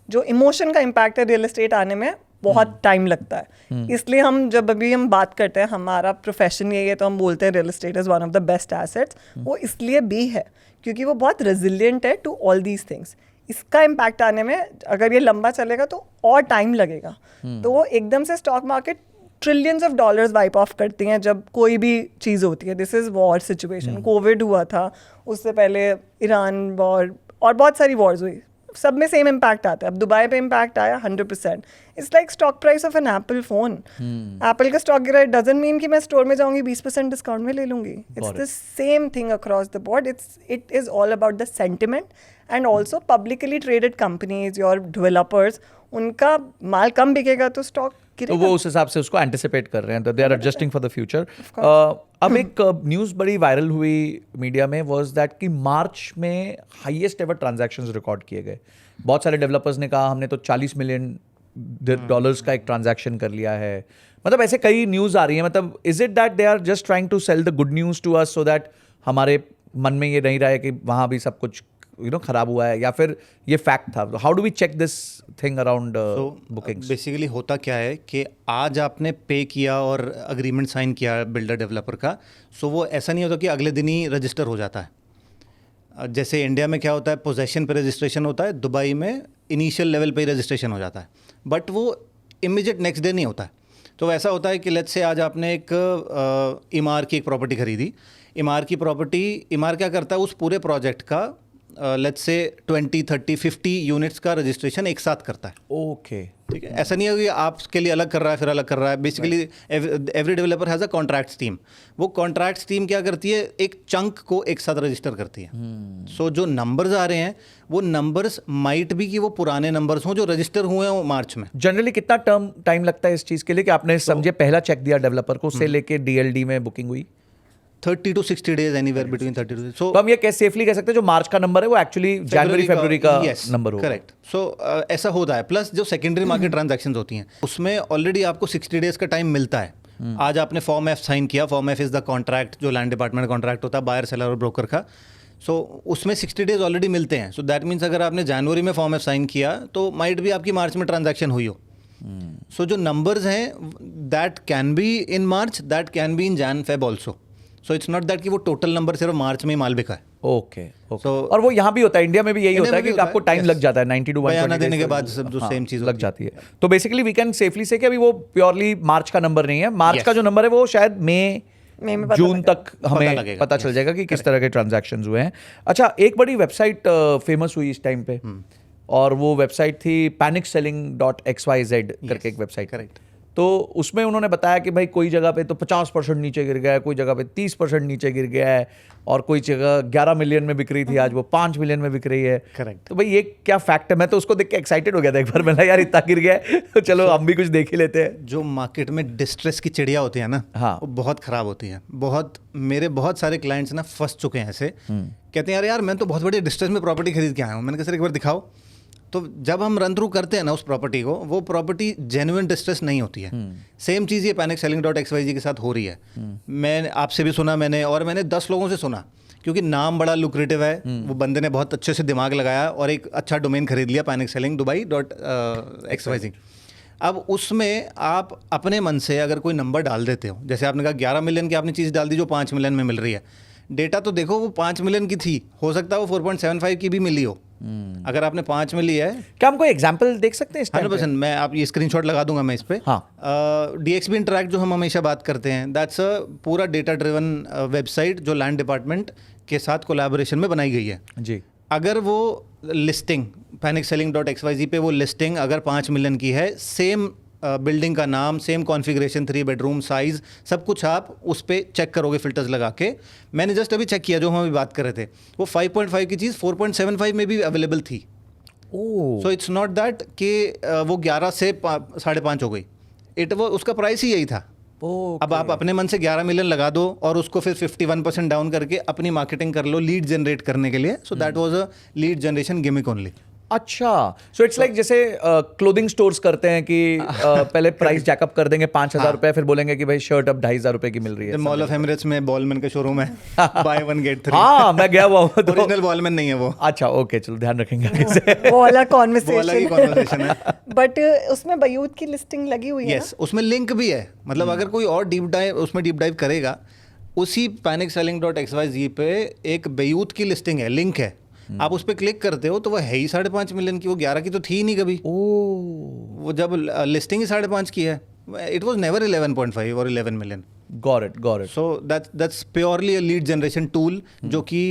जो इमोशन का इम्पैक्ट है रियल एस्टेट आने में, बहुत टाइम लगता है। इसलिए हम जब अभी हम बात करते हैं, हमारा प्रोफेशन यही है तो हम बोलते हैं real estate is one of the best assets. वो इसलिए भी है क्योंकि वो बहुत रेजिलिएंट है टू ऑल दीज थिंग्स। इसका इम्पैक्ट आने में अगर ये लंबा चलेगा तो और टाइम लगेगा। तो वो एकदम से stock market trillions of dollars wipe off करती हैं जब कोई भी चीज़ होती है। This is war situation, Covid हुआ था, उससे पहले ईरान वॉर और बहुत सारी वॉर्स हुई, सब में सेम इम्पैक्ट आता है। अब दुबई पे इम्पैक्ट आया 100%। It's like stock price of an Apple phone. Apple का स्टॉक गिरा, इट डजंट मीन कि मैं स्टोर में जाऊंगी 20% डिस्काउंट में ले लूंगी। It's the same thing across the board. It is all about the sentiment and also publicly traded companies और डेवलपर्स, उनका माल कम बिकेगा तो स्टॉक तो वो उस हिसाब से उसको एंटिसिपेट कर रहे हैं, they are adjusting for the future. अब एक न्यूज़ बड़ी वायरल हुई मीडिया में, वाज दैट कि मार्च में हाईएस्ट एवर ट्रांजैक्शंस रिकॉर्ड किए गए। बहुत सारे डेवलपर्स ने कहा हमने तो $40 मिलियन का एक ट्रांजैक्शन कर लिया है। मतलब ऐसे कई न्यूज़ आ रही है। मतलब is it that they are just trying to sell the good news to us so that हमारे मन में ये नहीं रहे कि वहाँ भी सब कुछ खराब हुआ है, या फिर ये फैक्ट था? How do we check this thing around bookings? Basically होता क्या है कि आज आपने पे किया और अग्रीमेंट साइन किया बिल्डर डेवलपर का, सो वो ऐसा नहीं होता कि अगले दिन ही रजिस्टर हो जाता है। जैसे इंडिया में क्या होता है, पोजेशन पे रजिस्ट्रेशन होता है, दुबई में इनिशियल लेवल पे ही रजिस्ट्रेशन हो जाता है, बट वो इमीडिएट नेक्स्ट डे नहीं होता है। तो ऐसा होता है कि लेट्स से आज आपने एक इमार की एक प्रॉपर्टी खरीदी। इमार की प्रॉपर्टी, इमार क्या करता है, उस पूरे प्रोजेक्ट का लेट्स से 20, 30, 50 यूनिट्स का रजिस्ट्रेशन एक साथ करता है। ओके, ठीक है। ऐसा नहीं है कि आपके लिए अलग कर रहा है फिर अलग कर रहा है। Basically every developer has a contracts team. वो कॉन्ट्रैक्ट्स टीम क्या करती है, एक चंक को एक साथ रजिस्टर करती है। सो जो नंबर्स आ रहे हैं वो नंबर्स माइट भी कि वो पुराने नंबर्स हों जो रजिस्टर हुए हैं मार्च में। जनरली कितना टाइम लगता है इस चीज़ के लिए कि आपने समझे पहला चेक दिया डेवलपर को, उससे लेके DLD में बुकिंग हुई? 30 to 60 days, anywhere between 30 to 60। तो हम ये कैसे सेफली कह सकते हैं जो मार्च का नंबर है वो एक्चुअली जनवरी-फरवरी का नंबर होगा? करेक्ट। सो ऐसा होता है। प्लस जो सेकेंडरी मार्केट ट्रांजैक्शंस होती हैं उसमें ऑलरेडी आपको 60 डेज का टाइम मिलता है। आज आपने फॉर्म F साइन किया, form F is the contract, जो लैंड डिपार्टमेंट कॉन्ट्रैक्ट होता है बायर, सेलर और ब्रोकर का। सो उसमें 60 डेज ऑलरेडी मिलते हैं। सो दैट मीन्स अगर आपने जनवरी में फॉर्म F साइन किया तो माइट भी आपकी मार्च में ट्रांजैक्शन हुई हो। सो जो नंबर्स हैं that can be in March, that can be in Jan Feb also. So it's not that कि वो टोटल नंबर सिर्फ मार्च में ही माल बिका है। ओके। और वो यहाँ भी होता है, इंडिया में भी यही होता है कि आपको टाइम लग जाता है 90 to 120 देने के बाद सब जो सेम चीज़ लग जाती है। तो बेसिकली वी कैन सेफली से कि अभी वो प्योरली मार्च का नंबर नहीं है। मार्च का जो नंबर है वो शायद मई जून तक हमें पता चल जाएगा कि किस तरह के ट्रांजैक्शंस हुए हैं। अच्छा, एक बड़ी वेबसाइट फेमस हुई इस टाइम पे, और वो वेबसाइट थी panicselling.xyz करके एक वेबसाइट। करेक्ट। तो उसमें उन्होंने बताया कि भाई कोई जगह पे तो 50% नीचे गिर गया है, कोई जगह पे 30% नीचे गिर गया है, और कोई जगह 11 मिलियन में बिक रही थी आज वो 5 मिलियन में बिक रही है। करेक्ट। तो भाई ये क्या फैक्ट है? मैं तो उसको देख के एक्साइटेड हो गया था एक बार, मैंने यार इतना गिर गया है तो चलो हम भी कुछ देख ही लेते हैं। जो मार्केट में डिस्ट्रेस की चिड़िया होती है ना, हाँ, वो बहुत ख़राब होती है। मेरे बहुत सारे क्लाइंट्स ना फंस चुके हैं ऐसे, कहते हैं यार मैं तो बहुत बड़ी डिस्ट्रेस में प्रॉपर्टी खरीद के आया हूँ। मैंने कहा सर एक बार दिखाओ। तो जब हम रन थ्रू करते हैं ना उस प्रॉपर्टी को, वो प्रॉपर्टी जेन्युइन डिस्ट्रेस नहीं होती है। सेम चीज़ ये panicselling.xyz के साथ हो रही है। मैं आपसे भी सुना मैंने 10 लोगों से सुना, क्योंकि नाम बड़ा लुक्रेटिव है। वो बंदे ने बहुत अच्छे से दिमाग लगाया और एक अच्छा डोमेन खरीद लिया panicselling.dubai.xyz। अब उसमें आप अपने मन से अगर कोई नंबर डाल देते हो, जैसे आपने कहा 11 मिलियन की आपने चीज़ डाल दी जो 5 मिलियन में मिल रही है, डेटा तो देखो वो 5 मिलियन की थी, हो सकता है वो 4.75 की भी मिली हो। अगर आपने 5 मिली है, क्या हम कोई एग्जांपल देख सकते हैं इस टाइम पे? 100%। मैं आप ये स्क्रीनशॉट लगा दूंगा मैं इस पे। हाँ। DXB इंटरैक्ट जो हम हमेशा बात करते हैं, दैट्स अ पूरा डेटा ड्रिवन वेबसाइट जो लैंड डिपार्टमेंट के साथ कोलैबोरेशन में बनाई गई है। जी। अगर वो लिस्टिंग panicselling.xyz पे वो लिस्टिंग अगर 5 मिलियन की है, सेम बिल्डिंग का नाम, सेम कॉन्फ़िगरेशन, 3 बेडरूम साइज़, सब कुछ आप उस पर चेक करोगे फ़िल्टर्स लगा के। मैंने जस्ट अभी चेक किया जो हम अभी बात कर रहे थे, वो 5.5 की चीज़ 4.75 में भी अवेलेबल थी। ओह, सो इट्स नॉट दैट कि वो 11 से 5.5 हो गई, वो उसका प्राइस ही यही था। अब आप अपने मन से 11 मिलियन लगा दो और उसको फिर 51% डाउन करके अपनी मार्केटिंग कर लो लीड जनरेट करने के लिए। So that was a lead generation gimmick only. अच्छा, सो इट्स लाइक जैसे क्लोथिंग स्टोर्स करते हैं कि पहले प्राइस जैकअप कर देंगे 5,000 रुपए, फिर बोलेंगे कि भाई शर्ट अब 2,500 रुपए की मिल रही है। मॉल ऑफ एमिरेट्स में बॉलमैन का शोरूम है, बाय 1 गेट 3। हाँ, मैं गया हुआ हूँ तो। ओरिजिनल बॉलमैन नहीं है वो। अच्छा, ओके, चलो ध्यान रखेंगे आगे से। वो वाला वो अलग ही कॉन्वर्सेशन कॉन्वर्सेशन है। बट उसमें बयूत की लिस्टिंग लगी हुई है यस, उसमें लिंक भी है। मतलब अगर कोई और डीप डाइव करेगा, उसी panicselling.xyz पे एक बेयूत की लिस्टिंग है, लिंक है, आप उस पर क्लिक करते हो तो वो है ही 5.5 मिलियन की, वो 11 की तो थी ही नहीं कभी। वो जब लिस्टिंग ही 5.5 की है, इट वाज नेवर 11.5 और 11 million. Got it. So that's purely a lead generation tool, जो कि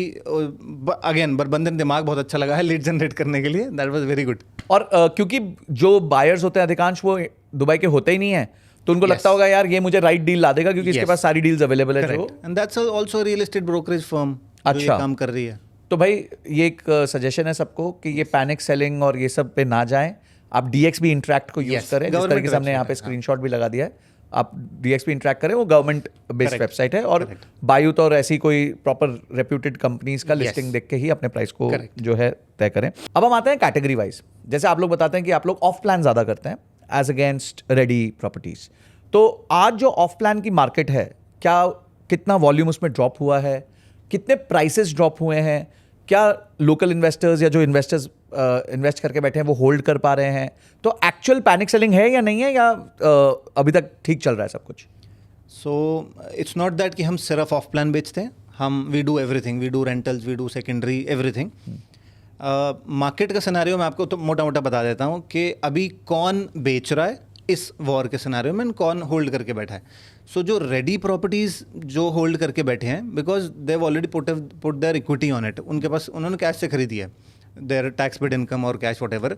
अगेन बंदे ने दिमाग बहुत अच्छा लगा है लीड जनरेट करने के लिए। That was very good. और क्योंकि जो बायर्स होते हैं अधिकांश वो दुबई के होते ही नहीं है, तो उनको लगता होगा यार ये मुझे राइट डील ला देगा क्योंकि इसके पास सारी डील्स अवेलेबल है। And that's also real estate brokerage firm अच्छा काम कर रही है। तो भाई ये एक सजेशन है सबको कि ये पैनिक सेलिंग और ये सब पे ना जाएं, आप DXB इंटरैक्ट को यूज Yes, करें। जिस government तरीके से हमने यहाँ पे website है, स्क्रीनशॉट भी लगा दिया है, आप DXB इंटरैक्ट करें, वो गवर्नमेंट बेस्ड Correct. वेबसाइट है और बायूत और ऐसी कोई प्रॉपर रेप्यूटेड कंपनीज का लिस्टिंग देख के ही अपने प्राइस को Correct. जो है तय करें। अब हम आते हैं कैटेगरी वाइज। जैसे आप लोग बताते हैं कि आप लोग ऑफ प्लान ज़्यादा करते हैं एज अगेंस्ट रेडी प्रॉपर्टीज, तो आज जो ऑफ प्लान की मार्केट है, क्या कितना वॉल्यूम उसमें ड्रॉप हुआ है, कितने प्राइसेस ड्रॉप हुए हैं, क्या लोकल इन्वेस्टर्स या जो इन्वेस्टर्स इन्वेस्ट करके बैठे हैं वो होल्ड कर पा रहे हैं, तो एक्चुअल पैनिक सेलिंग है या नहीं है, या अभी तक ठीक चल रहा है सब कुछ? सो इट्स नॉट दैट कि हम सिर्फ ऑफ प्लान बेचते हैं, हम we do everything, we do rentals, we do secondary, everything. Market का सिनेरियो मैं आपको तो मोटा मोटा बता देता हूँ कि अभी कौन बेच रहा है इस वॉर के सिनेरियो में, कौन होल्ड करके बैठा है। सो जो रेडी प्रॉपर्टीज़ जो होल्ड करके बैठे हैं, because they already put their equity on it, उनके पास उन्होंने कैश से खरीदी है, देयर टैक्स पेड इनकम और कैश वट एवर,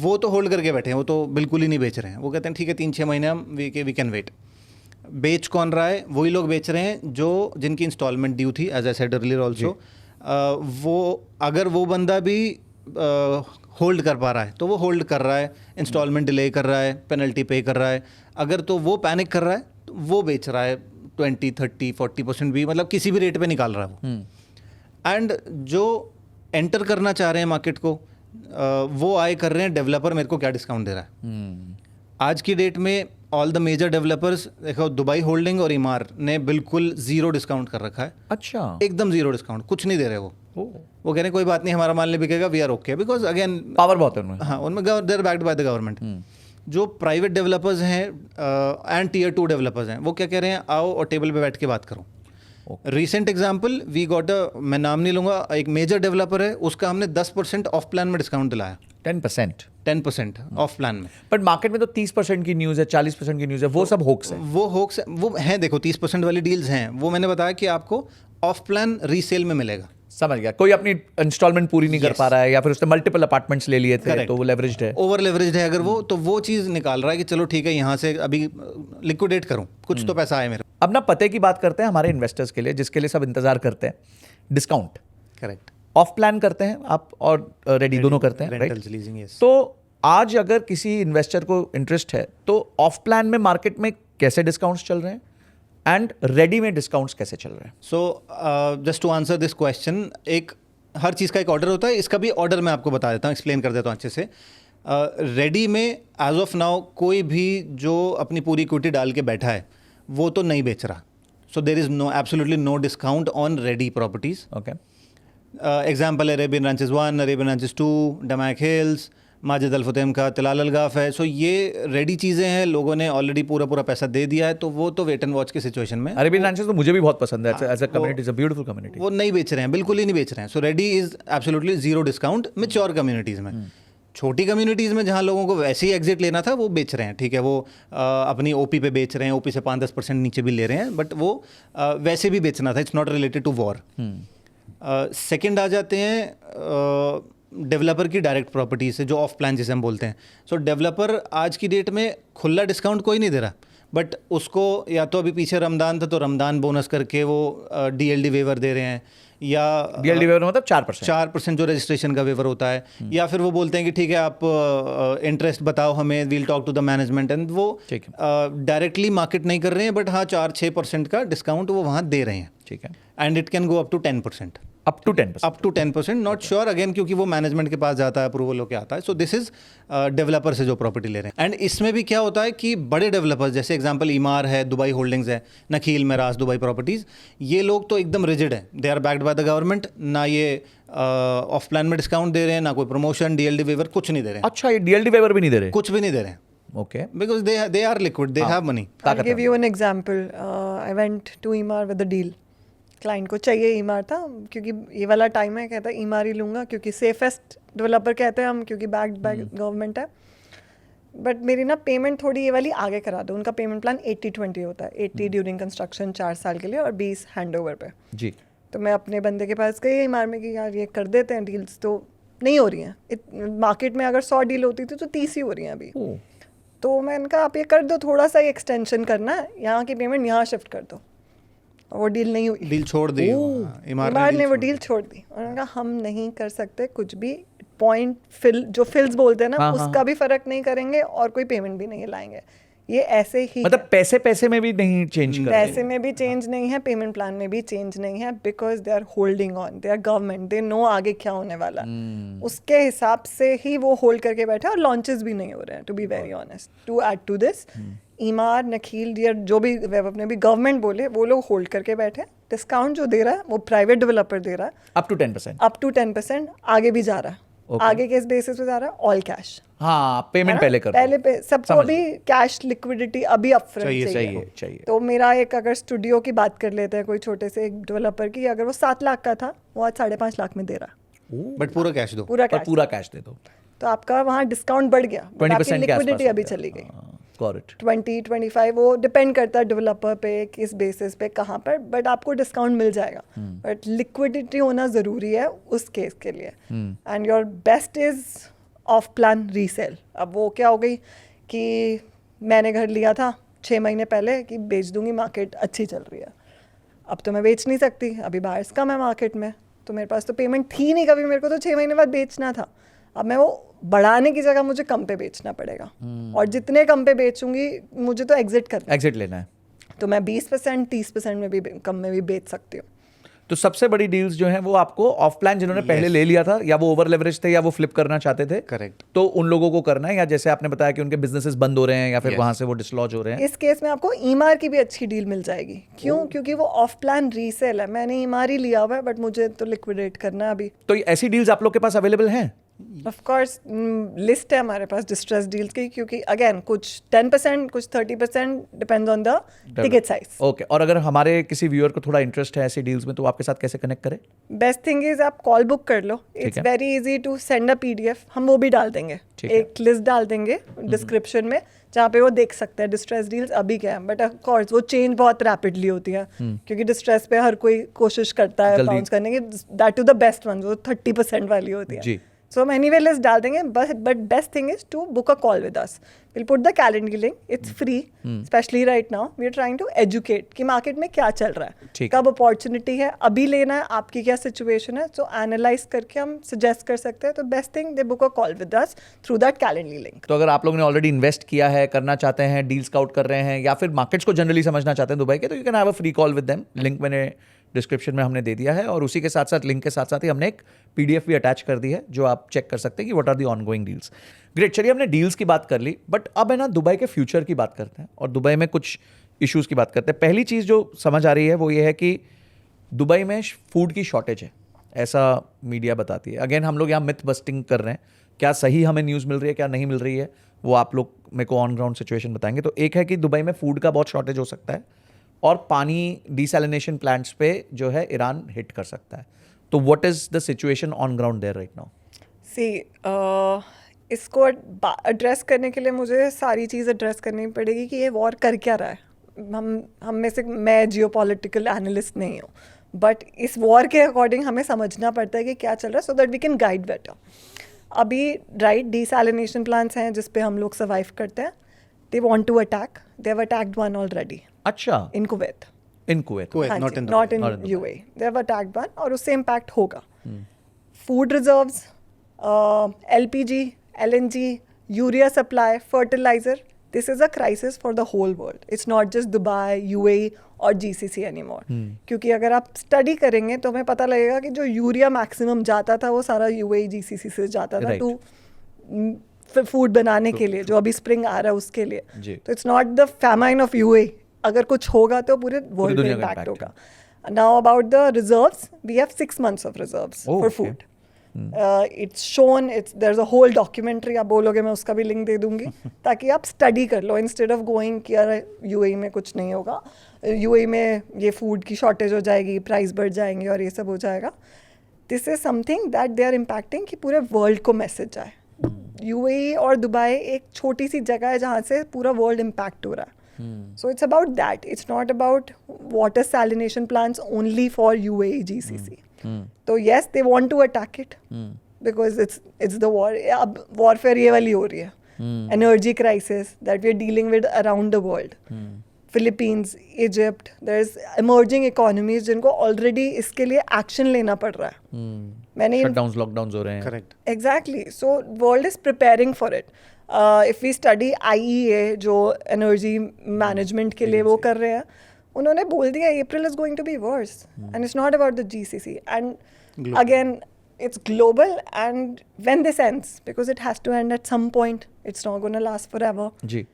वो तो होल्ड करके बैठे हैं, वो तो बिल्कुल ही नहीं बेच रहे हैं। वो कहते हैं ठीक है 3-6 महीने हम वी कैन वेट। बेच कौन रहा है? वही लोग बेच रहे हैं जो जिनकी इंस्टॉलमेंट ड्यू थी, as I said earlier also. वो अगर वो बंदा भी होल्ड कर पा रहा है तो वो होल्ड कर रहा है, इंस्टॉलमेंट डिले कर रहा है, पेनल्टी पे कर रहा है। अगर तो वो पैनिक कर रहा है तो वो बेच रहा है 20-30-40% भी, मतलब किसी भी रेट पे निकाल रहा है वो। एंड जो एंटर करना चाह रहे हैं मार्केट को, वो आए कर रहे हैं डेवलपर मेरे को क्या डिस्काउंट दे रहा है। आज की डेट में ऑल द मेजर डेवलपर्स, देखो दुबई होल्डिंग और इमार ने बिल्कुल जीरो डिस्काउंट कर रखा है, अच्छा, एकदम जीरो डिस्काउंट, कुछ नहीं दे रहे वो कह रहे हैं कोई बात नहीं, हमारा माल नहीं बिकेगा, we are okay, because again power बहुत है उनमें। हाँ, उनमें they are backed by the government. जो प्राइवेट डेवलपर्स हैं एंड टियर 2 डेवलपर्स हैं, वो क्या कह रहे हैं, आओ और टेबल पे बैठ के बात करो। रिसेंट एग्जाम्पल वी गॉट मैं नाम नहीं लूंगा, एक मेजर डेवलपर है, उसका हमने 10% ऑफ प्लान में डिस्काउंट दिलाया। 10% ऑफ प्लान में। बट मार्केट में तो 30% की न्यूज़ है, 40% की न्यूज़ है, वो सब होक्स है। वो होक्स है, वो है। देखो 30% वाली डील्स हैं, वो मैंने बताया कि आपको ऑफ प्लान रीसेल में मिलेगा। समझ गया, कोई अपनी इंस्टॉलमेंट पूरी नहीं कर पा रहा है, या फिर उसने मल्टीपल अपार्टमेंट्स ले लिए थे, तो वो लेवरेज्ड है, ओवर लेवरेज्ड है अगर वो, तो वो चीज़ निकाल रहा है कि चलो ठीक है यहाँ से अभी लिक्विडेट करूँ, कुछ तो पैसा आए मेरे। अब ना पते की बात करते हैं हमारे इन्वेस्टर्स के लिए, जिसके लिए सब इंतजार करते हैं, डिस्काउंट। करेक्ट। ऑफ प्लान करते हैं आप और रेडी दोनों करते हैं, रेंटल्स, राइट? Leasing, yes. तो आज अगर किसी इन्वेस्टर को इंटरेस्ट है तो ऑफ प्लान में मार्केट में कैसे डिस्काउंट्स चल रहे हैं एंड रेडी में डिस्काउंट्स कैसे चल रहे हैं? So just to answer this question, एक हर चीज़ का एक ऑर्डर होता है, इसका भी ऑर्डर मैं आपको बता देता हूँ, एक्सप्लेन कर देता हूँ अच्छे से। रेडी में एज ऑफ नाउ कोई भी जो अपनी पूरी इक्विटी डाल के बैठा है वो तो नहीं बेच रहा। So there is no absolutely no discount on ready properties. Okay, example Arabian Ranches 1, Arabian Ranches 2, Damac Hills, Majid Al Futtaim का, तिलाल अलगाफ है। सो ये रेडी चीज़ें हैं, लोगों ने ऑलरेडी पूरा पैसा दे दिया है, तो वो तो वेट एंड वॉच की सिचुएशन में। अरेबियन रैंचेस तो मुझे भी बहुत पसंद है, as a community, it's a beautiful community. वो नहीं बेच रहे हैं, बिल्कुल ही नहीं बेच रहे हैं। So ready is absolutely zero discount mature communities में। छोटी कम्युनिटीज़ में जहाँ लोगों को वैसे ही एग्जिट लेना था वो बेच रहे हैं, ठीक है, वो अपनी ओपी पे बेच रहे हैं, ओपी से 5-10% नीचे भी ले रहे हैं, बट वो वैसे भी बेचना था, it's not related to war. Second आ जाते हैं डेवलपर की डायरेक्ट प्रॉपर्टी से, जो ऑफ प्लान जिसे हम बोलते हैं। सो डेवलपर आज की डेट में खुला डिस्काउंट कोई नहीं दे रहा, बट उसको या तो अभी पीछे रमदान था तो रमदान बोनस करके वो DLD वेवर दे रहे हैं, या DLD वेवर मतलब 4%। 4% जो रजिस्ट्रेशन का वेवर होता है, या फिर वो बोलते हैं कि ठीक है आप इंटरेस्ट बताओ हमें, we'll talk to the management, and वो डायरेक्टली मार्केट नहीं कर रहे हैं, बट हाँ 4-6% का डिस्काउंट वो वहाँ दे रहे हैं, ठीक है, and it can go up to 10%। Up to 10%। Up to 10%, not sure again, क्योंकि वो मैनेजमेंट के पास जाता है, अप्रूवल होके आता है। सो दिस इज डेवलपर से जो प्रॉपर्टी ले रहे हैं। एंड इसमें भी क्या होता है कि बड़े डेवलपर्स, जैसे एग्जांपल ईमार है, दुबई होल्डिंग्स है, नखील, मेरास, दुबई प्रॉपर्टीज, ये लोग तो एकदम रिजिड है, they are backed by the government, ना ये ऑफ प्लान में डिस्काउंट दे रहे हैं, ना कोई प्रमोशन, DLD वेवर कुछ नहीं दे रहे हैं। अच्छा, ये DLD वेवर भी नहीं दे रहे? कुछ भी नहीं दे रहे हैं, okay, because they are liquid, they have money. I'll give you an example. I went to Emaar with a deal. Client को चाहिए ईमार था, क्योंकि ये वाला टाइम है, कहता है ईमार ही लूँगा, क्योंकि सेफेस्ट डेवलपर कहते हैं हम, क्योंकि बैक्ड बाय गवर्नमेंट है। बट मेरी ना पेमेंट थोड़ी ये वाली आगे करा दो। उनका पेमेंट प्लान 80-20 होता है, 80 ड्यूरिंग कंस्ट्रक्शन 4 साल के लिए और 20 हैंड ओवर पे जी। तो मैं अपने बंदे के पास गई ईमार में कि यार ये कर देते हैं डील्स, तो नहीं हो रही हैं। मार्केट में अगर 100 डील होती थी तो 30 ही हो रही हैं अभी। तो मैंने कहा आप ये कर दो, थोड़ा सा एक्सटेंशन करना है, यहाँ की पेमेंट यहाँ शिफ्ट कर दो। वो डील नहीं हुई, डील छोड़ दी इमार ने वो डील छोड़ दी। उन्होंने कहा हम नहीं कर सकते कुछ भी, पॉइंट फिल जो फिल्स बोलते हैं ना, उसका भी फर्क नहीं करेंगे और कोई पेमेंट भी नहीं लाएंगे। ये ऐसे ही मतलब पैसे में भी नहीं चेंज कर रहे? पैसे में भी चेंज नहीं है, पेमेंट प्लान में भी चेंज नहीं है, because they are holding on, they are government, they know आगे क्या होने वाला। उसके हिसाब से ही वो होल्ड करके बैठे और लॉन्चेस भी नहीं हो रहे हैं, to be very honest. To add to this, Emaar, Nakheel, या जो भी अपने भी गवर्नमेंट बोले, वो लोग होल्ड करके बैठे। डिस्काउंट जो दे रहा है वो प्राइवेट डेवलपर दे रहा है, अप टू 10%। अप टू 10%, आगे भी जा रहा है। आगे किस बेसिस पे जा रहा है? All cash. हाँ, पेमेंट पहले कर, पहले पे सबको अभी कैश लिक्विडिटी अभी अपफ्रंट चाहिए। तो मेरा एक अगर स्टूडियो की बात कर लेते हैं, कोई छोटे से एक डेवलपर की, अगर वो 7 लाख का था, वो आज 5.5 लाख में दे रहा है। बट पूरा कैश दो, पूरा कैश दे दो, तो आपका वहाँ डिस्काउंट बढ़ गया, 20% लिक्विडिटी अभी चली गई। Got it. 20-25 वो डिपेंड करता है डेवलपर पे, किस बेसिस पे, कहाँ पर, बट आपको डिस्काउंट मिल जाएगा। बट लिक्विडिटी होना ज़रूरी है उस केस के लिए। And your best is of plan resale. अब वो क्या हो गई कि मैंने घर लिया था 6 महीने पहले कि बेच दूंगी, मार्केट अच्छी चल रही है, अब तो मैं बेच नहीं सकती, अभी बायर्स कम है मार्केट में, तो मेरे पास तो पेमेंट थी नहीं कभी, मेरे को तो 6 महीने बाद बेचना था। अब मैं वो बढ़ाने की जगह मुझे कम पे बेचना पड़ेगा, और जितने कम पे बेचूंगी मुझे तो एग्जिट लेना है, तो मैं 20%, 30% में भी कम में भी बेच सकती हूँ। तो सबसे बड़ी डील्स जो हैं वो आपको ऑफ प्लान जिन्होंने पहले ले लिया था, या वो ओवर लेवरेज थे, या वो फ्लिप करना चाहते थे, करेक्ट, तो उन लोगों को करना है, या जैसे आपने बताया कि उनके बिजनेसेस बंद हो रहे हैं या फिर वहां से वो डिसलॉज हो रहे हैं। इस केस में आपको ईमार की भी अच्छी डील मिल जाएगी। क्यों? क्योंकि वो ऑफ प्लान रीसेल है, मैंने ईमार ही लिया हुआ है, बट मुझे तो लिक्विडेट करना है अभी। तो ऐसी डील्स आप लोग के पास अवेलेबल हैं? ऑफ कोर्स लिस्ट है हमारे पास डिस्ट्रेस डील्स की, क्योंकि अगेन कुछ 10%, कुछ 30%, depends on the ticket size. Okay, और अगर हमारे किसी व्यूअर को थोड़ा इंटरेस्ट है ऐसी डील्स में, तो आपके साथ कैसे कनेक्ट करें? बेस्ट थिंग इज आप कॉल बुक कर लो, it's very easy to send a PDF, हम वो भी डाल देंगे, एक लिस्ट डाल देंगे डिस्क्रिप्शन में, जहाँ पे वो देख सकते हैं डिस्ट्रेस डील्स अभी क्या है। बट ऑफ कोर्स वो चेंज बहुत रैपिडली होती है, क्योंकि डिस्ट्रेस पे हर कोई कोशिश करता है बाउंस करने की, that to the best one, वो 30% वाली होती है। So हम anyway list डाल देंगे, but best thing is to book a call with us. We'll put the calendar link. It's free. Especially right now, we are trying to educate कि market में क्या चल रहा है, कब अपॉर्चुनिटी है, अभी लेना है, आपकी क्या सिचुएशन है, so एनालाइज करके हम सजेस्ट कर सकते हैं। तो best thing they book a call with us through that calendar link. तो अगर आप लोगों ने ऑलरेडी इन्वेस्ट किया है, करना चाहते हैं, डील स्काउट कर रहे हैं, या फिर मार्केट्स को जनरली समझना चाहते हैं दुबई के, तो you can have a free call with them. Link मैंने डिस्क्रिप्शन में हमने दे दिया है, और उसी के साथ साथ लिंक के साथ साथ ही हमने एक PDF भी अटैच कर दी है, जो आप चेक कर सकते हैं कि what are the ongoing deals. Great, चलिए हमने डील्स की बात कर ली, बट अब है ना दुबई के फ्यूचर की बात करते हैं, और दुबई में कुछ इश्यूज़ की बात करते हैं। पहली चीज़ जो समझ आ रही है वो ये है कि दुबई में फूड की शॉर्टेज है, ऐसा मीडिया बताती है। अगेन हम लोग यहाँ मिथ बस्टिंग कर रहे हैं, क्या सही हमें न्यूज़ मिल रही है क्या नहीं मिल रही है, वो आप लोग मेरे को ऑन ग्राउंड सिचुएशन बताएंगे। तो एक है कि दुबई में फूड का बहुत शॉर्टेज हो सकता है और पानी डिसैलिनेशन प्लांट्स पे जो है ईरान हिट कर सकता है। तो what is the situation on ground there right now? See इसको एड्रेस करने के लिए मुझे सारी चीज़ एड्रेस करनी पड़ेगी कि ये वॉर कर क्या रहा है। हम में से मैं जियोपॉलिटिकल एनालिस्ट नहीं हूँ, बट इस वॉर के अकॉर्डिंग हमें समझना पड़ता है कि क्या चल रहा है, so that we can guide better. अभी राइट डिसैलिनेशन प्लांट्स हैं जिस पे हम लोग सर्वाइव करते हैं, they want to attack, they have attacked one already अच्छा, in Kuwait, in Kuwait, not in not in Not in Dubai. UAE, they have attacked one, और उससे इम्पैक्ट होगा। Food reserves, LPG, LNG, urea supply, fertiliser, this is a crisis for the whole world. It's not just Dubai, UAE और GCC anymore. क्योंकि अगर आप study करेंगे तो हमें पता लगेगा कि जो यूरिया मैक्सिमम जाता था वो सारा यूएई जीसीसी से जाता था Right. टू फूड बनाने के लिए, जो अभी स्प्रिंग आ रहा है उसके लिए। जी। तो it's not the famine of UAE, अगर कुछ होगा तो पूरे वर्ल्ड में दुनिया का इम्पैक्ट impact होगा। Now about the reserves, we have 6 months of reserves Oh, for okay. Food. It's shown, it's there is a whole documentary, आप बोलोगे मैं उसका भी लिंक दे दूंगी ताकि आप स्टडी कर लो इंस्टेड ऑफ गोइंग कि यार यूएई में कुछ नहीं होगा, यूएई में ये फूड की शॉर्टेज हो जाएगी, प्राइस बढ़ जाएंगे और ये सब हो जाएगा। This is something that they are impacting कि पूरे वर्ल्ड को मैसेज जाए। यूएई और दुबई एक छोटी सी जगह है जहाँ से पूरा वर्ल्ड इम्पैक्ट हो रहा है। So it's about that. It's not about water salination plants only for UAE GCC. So yes, they want to attack it because it's the war. अब warfare ये वाली हो रही है. Energy crisis that we are dealing with around the world. Philippines, Egypt, there's emerging economies जिनको already इसके लिए action लेना पड़ रहा है. मैंने शटडाउन्स, लॉकडाउन्स हो रहे हैं। Correct. Exactly. So world is preparing for it. If we study IEA जो एनर्जी मैनेजमेंट के लिए वो कर रहे हैं, उन्होंने बोल दिया April is going to be worse and it's not about the GCC and again it's global and when this ends, because it has to end at some point, it's not going to last forever. जी,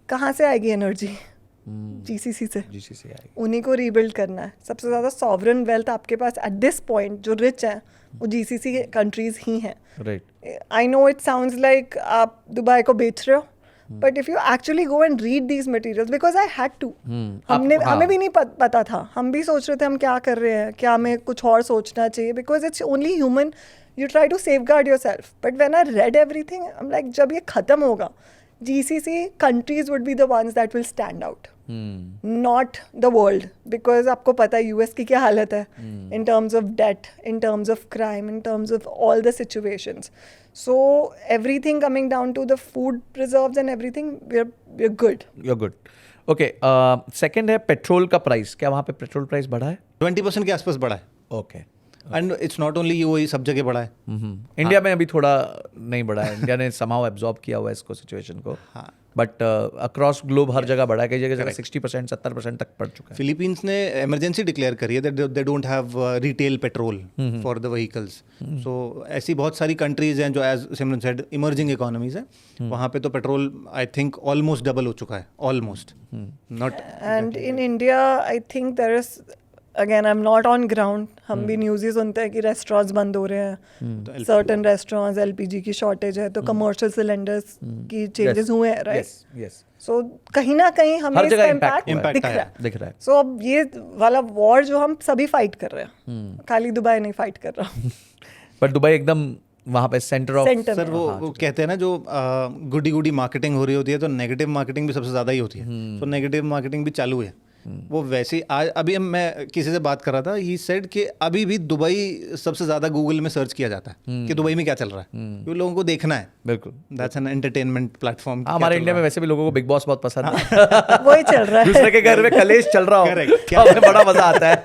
कहाँ से आएगी energy? GCC से। GCC आएगी। उन्हीं को rebuild करना है। सबसे ज़्यादा सॉवरन वेल्थ आपके पास एट दिस पॉइंट जो रिच हैं वो जीसीसी कंट्रीज ही हैं। Right. I know it sounds like आप दुबई को बेच रहे हो, but if you actually go and read these materials, because I had to, हमें भी नहीं पता था, हम भी सोच रहे थे हम क्या कर रहे हैं, क्या हमें कुछ और सोचना चाहिए, because it's only human, you try to safeguard yourself. But when I read everything, I am like जब ये खत्म होगा, GCC countries would be the ones that will stand out, not the world, because आपको पता है US की क्या हालत है in terms of debt, in terms of crime, in terms of all the situations. So everything coming down to the food reserves and everything, we're good. You're good. Okay, second है petrol का price. क्या वहाँ पे petrol price बढ़ा है? 20% के आसपास बढ़ा है। Okay. And it's not only UAE, सब जगह बढ़ा है। इंडिया में अभी थोड़ा नहीं बढ़ा है, इंडिया ने समाउ एब्जॉर्ब किया हुआ है इसको, सिचुएशन को। बट अक्रॉस ग्लोब हर जगह बढ़ा है, कई जगह 60% 70% तक बढ़ चुका है। फिलीपींस ने इमरजेंसी डिक्लेयर करी है that they don't have retail petrol for the vehicles. So ऐसी बहुत सारी कंट्रीज हैं जो, as Simran said, emerging economies हैं, वहाँ पे तो petrol I think almost double हो चुका है, almost not. And in India, I think there is, again, I'm not on ground, हम भी न्यूज़ ही सुनते हैं कि रेस्टोरेंट्स बंद हो रहे हैं, सर्टन रेस्टोरेंट्स, एलपीजी की शॉर्टेज है, तो कमर्शियल सिलेंडर्स की चेंजेस हुए हैं, राइट? यस। सो कहीं ना कहीं हमें हर इसका जगह इम्पैक्ट impact दिख आया रहा है। दिख रहा है। सो अब ये वाला वॉर जो हम सभी फाइट कर रहे हैं, खाली दुबई नहीं फाइट कर रहा। बट दुबई एकदम वहाँ पे सेंटर ऑफ, Center सर वो कहते हैं ना, जो गुडी गुडी मार्केटिंग हो रही होती है तो नेगेटिव मार्केटिंग भी सबसे ज़्यादा ही होती है। तो नेगेटिव मार्केटिंग भी चालू है। वो वैसे ही आज अभी मैं किसी से बात कर रहा था, ही सेड कि अभी भी दुबई सबसे ज़्यादा गूगल में सर्च किया जाता है कि दुबई में क्या चल रहा है, क्योंकि लोगों को देखना है। बिल्कुल। That's an entertainment platform. हमारे इंडिया में वैसे भी लोगों को बिग बॉस बहुत पसंद है। वही चल रहा है। दूसरे के घर में कलेश चल रहा हो, क्या हमें बड़ा मजा आता है।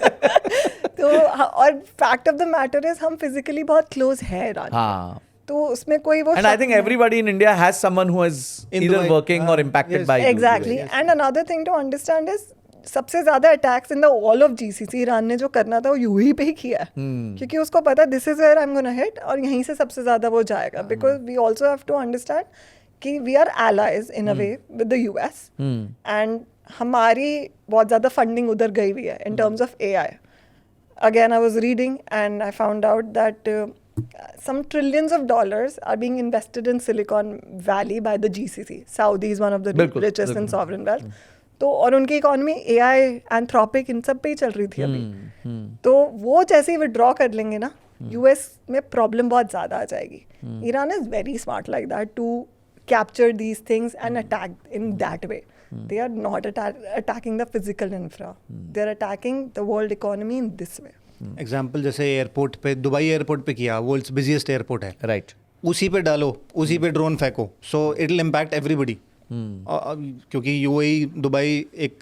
तो और fact of the matter is हम फिजिकली बहुत क्लोज है ईरान। हाँ। तो उसमें कोई वो And I think everybody in India has someone who is In either Dubai. working or impacted Yes. by Exactly. And another thing to understand is सबसे ज्यादा attacks in the all of GCC Iran ने जो करना था वो UAE पे ही किया है, क्योंकि उसको पता this is where I am gonna hit, और यहीं से सबसे ज्यादा वो जाएगा। Because we also have to understand कि we are allies in a way with the US, and हमारी बहुत ज्यादा फंडिंग उधर गई हुई है in terms of AI. Again, I was reading and I found out that some trillions of dollars are being invested in Silicon Valley by the GCC. Saudi is one of the बिल्कुल, richest बिल्कुल. and sovereign wealth. तो और उनकी economy AI, Anthropic इन सब पे ही चल रही थी अभी. तो वो जैसे ही विड्रॉ कर लेंगे ना, US में प्रॉब्लम बहुत ज़्यादा आ जाएगी. Iran is very smart like that to capture these things and attack in that way. They are not attacking the physical infra. They are attacking the world economy in this way. Example जैसे airport पे, Dubai airport पे किया, world's busiest airport है, right. उसी पे डालो, उसी पे ड्रोन फेंको, so it will impact everybody. क्योंकि यूएई दुबई एक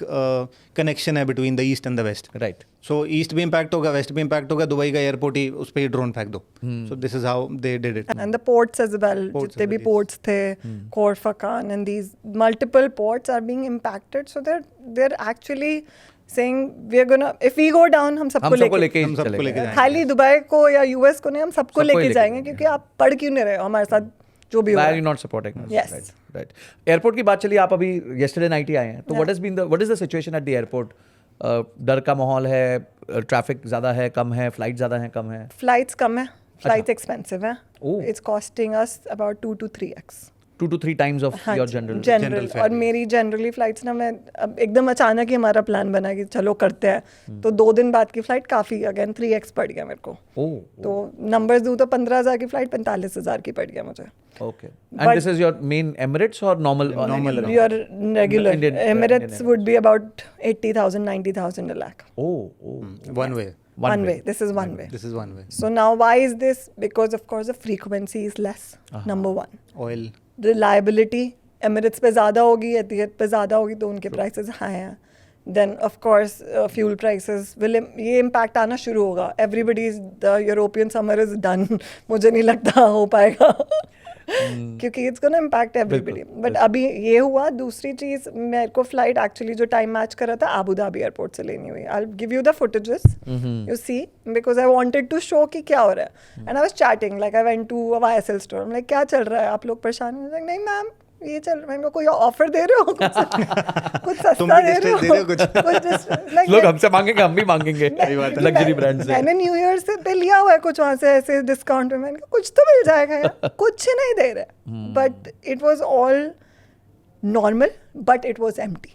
कनेक्शन है between the east and the west. Right. So east भी इम्पैक्ट होगा, वेस्ट भी इम्पैक्ट होगा, दुबई का एयरपोर्ट ही उस पर ही ड्रोन फेंक दो. So this is how they did it. And the ports as well. Ports जितने as भी well, yes. ports थे, Corfacan and these multiple ports are being impacted. So they're actually saying we're gonna, if we go down, हम सबको लेके हम सबको लेके जाएंगे. खाली दुबई को या US को नहीं, हम सबको सबको लेके लेके जाएंगे जाएंगे. क्योंकि आप पढ़ क्यों नहीं रहे हो हमारे साथ जो भी हो Why रहा are you है. not supporting us? Yes. Right. Right. Airport की बात चली, आप अभी yesterday night ही आए हैं, तो what is the situation at the airport? डर का माहौल है, ट्रैफिक ज़्यादा है, कम है, फ्लाइट ज़्यादा है, कम है? फ्लाइट्स कम है, फ्लाइट्स एक्सपेंसिव है. Oh. It's costing us about 2 to 3x. 2 to 3 times of हाँ your जी, general जनरल. fare और है. मेरी जनरली फ्लाइट्स ना, मैं अब एकदम अचानक ही हमारा प्लान बना कि चलो करते हैं, तो 2 दिन बाद की फ्लाइट काफ़ी अगेन 3x पड़ गया मेरे को. Oh, तो नंबर्स दूँ तो 15,000 की फ्लाइट 45,000 की पड़ गया मुझे. okay. And But- this is your main Emirates or normal? Normal. Your regular Indian- Emirates Indian would be about 80,000, 90,000 a lakh. Oh. One way. One way. This is one way. This is one way. So now why is this? Because of course the frequency is less. Number one. Oil. Reliability Emirates पे ज़्यादा होगी, Etihad पे ज़्यादा होगी, तो उनके prices high हैं. Then of course fuel prices will ये impact आना शुरू होगा. Everybody's the European summer is done. मुझे नहीं लगता हो पाएगा. क्योंकि it's gonna impact everybody. But अभी ये हुआ. दूसरी चीज़, मेरे को फ्लाइट एक्चुअली जो टाइम मैच करा था अबू धाबी एयरपोर्ट से लेनी हुई. I give you the footages, you see, because I wanted to show कि क्या हो रहा है. And I was chatting, like I went to a YSL store, like क्या चल रहा है, आप लोग परेशान हैं? Like, नहीं मैम ये चल रहा है. मैंने कहा कोई ऑफर दे रहे हो, कुछ तुम सस्ता भी दे रहे distress दे हो, रहे हो कुछ? like लोग हमसे मांगेंगे, हम भी मांगेंगे लग्जरी ब्रांड से. मैंने न्यू ईयर से पे लिया हुआ है कुछ वहाँ से ऐसे डिस्काउंट में. मैंने कहा कुछ तो मिल जाएगा यार. कुछ नहीं दे रहे. But it was all normal, but it was empty.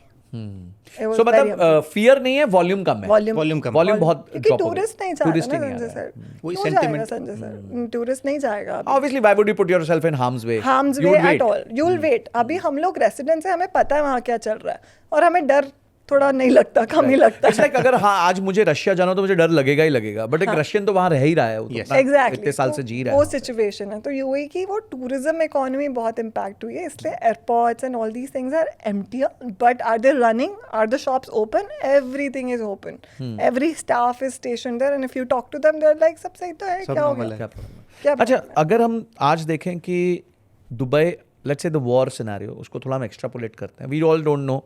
So मतलब फियर नहीं है, वॉल्यूम कम है. Volume कम. वॉल्यूम बहुत क्योंकि drop हो गई. टूरिस्ट नहीं जा Tourist रहा ही ना नहीं आ संजय रहा है. सर. वही क्यों जाएगा sentiment. संजय सर? टूरिस्ट नहीं जाएगा. Obviously, why would you put yourself in harm's way? Harm's You way would at wait. All. You will wait. अभी हम लोग रेसिडेंट्स हैं, हमें पता है वहाँ क्या चल रहा है, और हमें डर थोड़ा नहीं लगता, कम ही लगता It's like अगर हाँ आज मुझे रशिया जाना हो तो मुझे डर लगेगा ही लगेगा, बट एक रशियन तो वहाँ रह ही रहा है, वो तो अपना एग्जैक्टली इतने साल से जी रहा वो है. सिचुएशन है. तो यूएई की वो टूरिज्म इकोनॉमी बहुत इम्पैक्ट हुई है, इसलिए airports and all these things are empty. But are they running? Are the shops open? Everything is open. Every staff is station there, and if you talk to them they are like सब सही तो है, सब क्या हो normal गया, है. क्या अच्छा, problem है? अगर हम आज देखें कि Dubai, let's say the war scenario, उसको थोड़ा हम एक्स्ट्रापोलेट करते हैं. वी ऑल डोंट नो,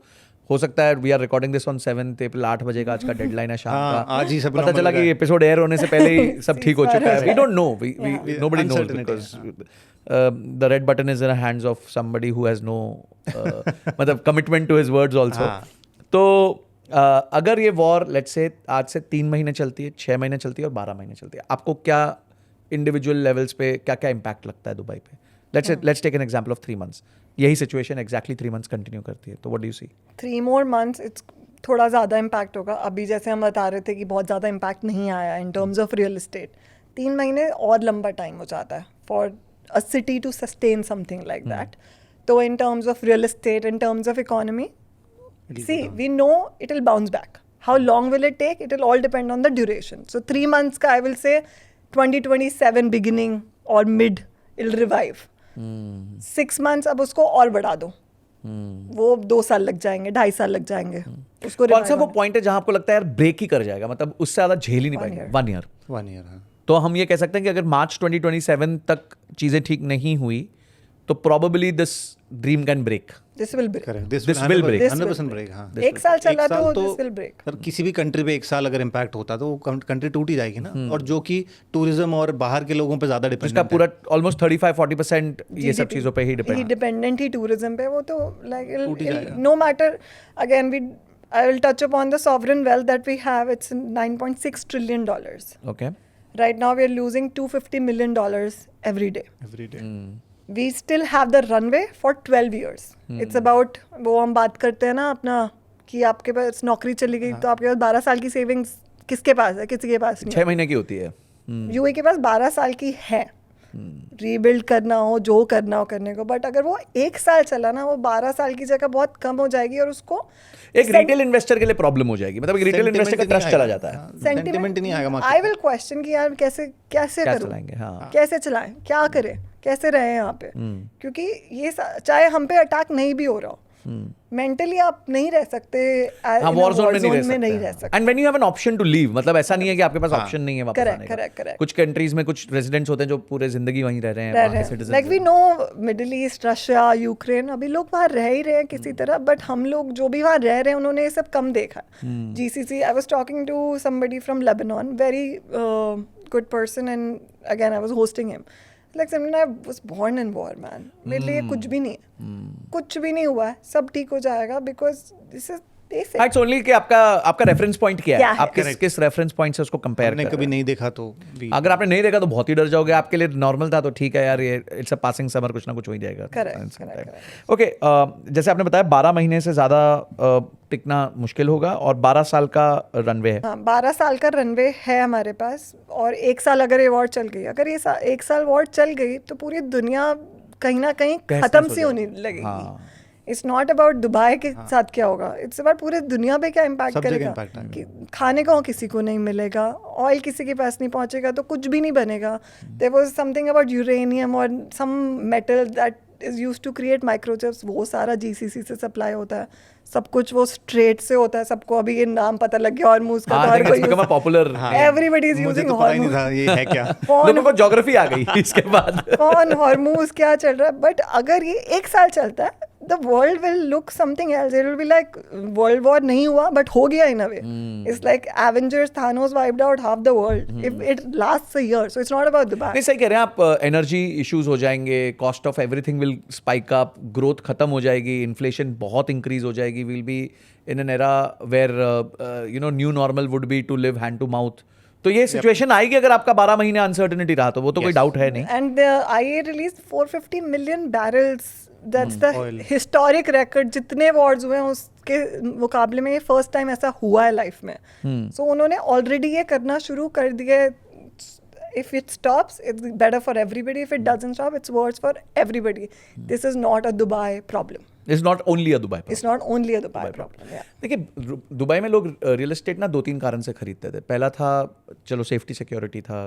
हो सकता है we are recording this on 7 April, 8 बजे का आज का डेडलाइन है शाम हाँ, का. आज ही सब पता normal चला हो कि गया. एपिसोड एयर होने से पहले ही सब ठीक हो चुका है. We don't know, nobody knows Uncertainty, because the red button is in the hands of somebody who has no मतलब commitment to his words also. हाँ. तो अगर ये वॉर लेट्स से आज से 3 महीने चलती है, 6 महीने चलती है और 12 महीने चलती है, आपको क्या इंडिविजुअल लेवल्स पे क्या क्या इम्पैक्ट लगता है दुबई पे? Let's take an example of 3 months. यही सिचुएशन एग्जैक्टली 3 months कंटिन्यू करती है, तो what do you see? 3 more months it's थोड़ा ज़्यादा इम्पैक्ट होगा. अभी जैसे हम बता रहे थे कि बहुत ज़्यादा इम्पैक्ट नहीं आया in terms of real estate. 3 महीने और लंबा टाइम हो जाता है for a city to sustain something like that. तो in terms of real estate, in terms of economy, see, we know it will bounce back. How long will it take? It will all depend on the duration. So 3 months ka, I will say 2027 beginning or mid, it'll revive. 6 months अब उसको और बढ़ा दो, वो 2 साल लग जाएंगे, 2.5 साल लग जाएंगे उसको कौन सा revive वो होने. पॉइंट है जहां आपको लगता है यार ब्रेक ही कर जाएगा, मतलब उससे ज्यादा झेल ही नहीं One पाएंगे? year. 1 year. 1 year. हाँ. तो हम ये कह सकते हैं कि अगर मार्च 2027 तक चीजें ठीक नहीं हुई तो probably this dream can break. This will break. Correct. This will break. 100% break. हाँ. एक साल चला तो this will break. सर किसी भी कंट्री पे 1 साल अगर इम्पैक्ट होता तो वो कंट्री टूट ही जाएगी ना. और जो कि टूरिज्म और बाहर के लोगों पे ज्यादा जिसका डिपेंडेंट पूरा ऑलमोस्ट 35-40% ये सब GDP चीजों पे ही डिपेंड. डिपेंडेंट ही टूरिज्म पे, वो तो टूट ही लाइक जाएगा. No matter. Again I will touch upon the sovereign wealth that we have. It's $9.6 trillion. Okay. Right now we are losing $250 million every day. Every day We still have the runway for 12 years. It's about, वो हम बात करते हैं ना अपना कि आपके पास नौकरी चली गई तो आपके पास 12 साल की सेविंग्स किसके पास है, किसी के पास नहीं 6 महीने की होती है। यूए के पास 12 साल की है रीबिल्ड करना हो, जो करना हो करने को। बट अगर वो 1 साल चला ना, वो 12 साल की जगह बहुत कम हो जाएगी और उसको एक रिटेल इन्वेस्टर के लिए प्रॉब्लम हो जाएगी, मतलब एक रिटेल इन्वेस्टर का ट्रस्ट चला जाता है। सेंटिमेंट ही नहीं आएगा मार्केट। आई विल क्वेश्चन कि यार कैसे क्या करूं, चलाएंगे, हाँ। कैसे चलाएं, क्या करें, कैसे रहें यहाँ पे। क्योंकि ये चाहे हम पे अटैक नहीं भी हो रहा हो, मेंटली आप नहीं रह सकते, हाँ, वॉर जोन में नहीं रह सकते। And when you have an option to leave, मतलब ऐसा नहीं है कि आपके पास ऑप्शन नहीं है वापस आने का। Correct. कुछ कंट्रीज में कुछ रेजिडेंट्स होते हैं जो पूरे जिंदगी वहीं रह रहे हैं, वहाँ के citizens लाइक वी हैं। No Middle East, Russia, Ukraine, अभी लोग वहाँ रह ही रहे हैं किसी तरह। बट हम लोग जो भी वहाँ रह रहे हैं उन्होंने ये सब कम देखा। GCC, I was talking to somebody from Lebanon, very good person, and again I was hosting him. Like Simran, I was born in war, man. मेरे लिए कुछ भी नहीं है, कुछ भी नहीं हुआ है, सब ठीक हो जाएगा because this is basic. It's only कि आपका रेफरेंस पॉइंट क्या क्या है, है? आप किस रेफरेंस पॉइंट से उसको कंपेयर आपने कर कभी नहीं देखा तो भी अगर आपने नहीं देखा तो बहुत ही डर जाओगे। आपके लिए नॉर्मल था तो ठीक है यार, ये इट्स अ पासिंग समर, कुछ ना कुछ हो ही जाएगा। Correct. ओके, जैसे आपने बताया 12 महीने से ज़्यादा टिकना मुश्किल होगा और 12 साल का रनवे है। हाँ, 12 साल का रनवे है हमारे पास, और 1 साल अगर ये वॉर चल गई, अगर ये 1 साल वॉर चल गई तो पूरी दुनिया कहीं ना कहीं तहस खत्म नहस सी हो होने जाएगी। लगेगी। हाँ। इट्स नॉट अबाउट दुबई के साथ क्या होगा, इट्स अबाउट पूरे दुनिया पे क्या इम्पैक्ट सब जगह करेगा। impact आएगा। कि खाने को किसी को नहीं मिलेगा, ऑयल किसी के पास नहीं पहुंचेगा तो कुछ भी नहीं बनेगा। There was something about uranium और some metal that is used to create microchips, वो सारा जीसीसी से सप्लाई होता है। सब कुछ वो स्ट्रेट से होता है। सबको अभी ये नाम पता लग गया हॉर्मूज का, तो हर कोई पॉपुलर, एवरीबॉडी इज मुझे यूजिंग तो पता ही नहीं हॉर्मूज। था ये है क्या। लोगों को ज्योग्राफी आ गई इसके बाद। कौन हॉर्मूज क्या चल रहा है। बट अगर ये 1 साल चलता है, the world will look something else. It will be like World War नहीं हुआ but हो गया in a way. It's like Avengers, Thanos wiped out half the world. If it lasts a year, so it's not about Dubai. नहीं, सही कह रहे हैं आप। एनर्जी इश्यूज हो जाएंगे, cost of everything will spike up, growth खत्म हो जाएगी, इन्फ्लेशन बहुत इंक्रीज हो जाएगी। Will be in an era where new normal would be to live hand to mouth. तो ये सिचुएशन आएगी अगर आपका 12 महीने अनसर्टेनिटी रहा तो, वो तो कोई डाउट है नहीं। And the IEA released 450 million barrels. That's the oil. historic record. जितने wars हुए हैं उसके मुकाबले में ये फर्स्ट टाइम ऐसा हुआ है लाइफ में। So उन्होंने ऑलरेडी ये करना शुरू कर दिया है। If it stops, it's better for everybody. If it doesn't stop, it's worse for everybody. This is not a Dubai problem. It's not only a Dubai problem. It's not only a Dubai problem. Yeah. देखिए, Dubai में लोग real estate ना 2-3 कारण से खरीदते थे। पहला था चलो सेफ्टी सिक्योरिटी था,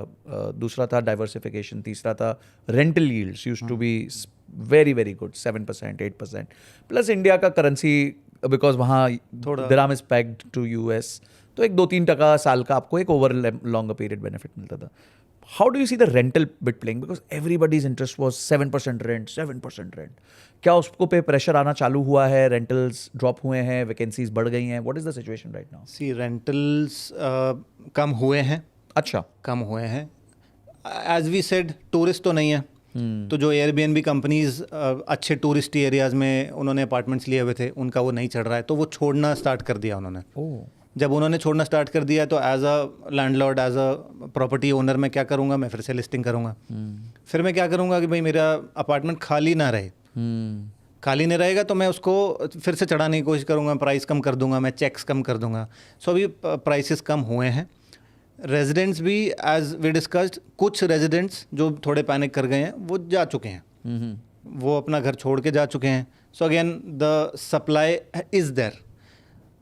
दूसरा था डाइवर्सिफिकेशन, तीसरा था rental yields used to be very very good, 7%, 8%, plus India का करेंसी बिकॉज वहाँ dirham is pegged to US, तो एक 2-3% साल का आपको एक ओवर लॉन्गर पीरियड बेनिफिट मिलता था। How do you see the rental bit playing? Because everybody's interest was 7% rent, 7% rent. क्या उसको पे प्रेशर आना चालू हुआ है? रेंटल्स ड्रॉप हुए हैं, वैकेंसीज बढ़ गई हैं? What is the situation right now? See rentals कम हुए हैं, अच्छा, कम हुए हैं। एज वी सेड, टूरिस्ट तो नहीं है, तो जो एयरबीएनबी कंपनीज अच्छे टूरिस्ट एरियाज में उन्होंने अपार्टमेंट्स लिए हुए थे, उनका वो नहीं चढ़ रहा है, तो वो छोड़ना स्टार्ट कर दिया उन्होंने। जब उन्होंने छोड़ना स्टार्ट कर दिया तो as a landlord, as a property owner मैं क्या करूँगा, मैं फिर से लिस्टिंग करूँगा। फिर मैं क्या करूँगा कि भाई मेरा अपार्टमेंट खाली ना रहे, खाली नहीं रहेगा तो मैं उसको फिर से चढ़ाने की कोशिश करूँगा, प्राइस कम कर दूंगा, मैं चेक्स कम कर दूंगा। सो अभी प्राइसेस कम हुए हैं। रेजिडेंट्स भी एज वी डिस्कस्ड, कुछ रेजिडेंट्स जो थोड़े पैनिक कर गए हैं वो जा चुके हैं, वो अपना घर छोड़ के जा चुके हैं। So again the supply is there.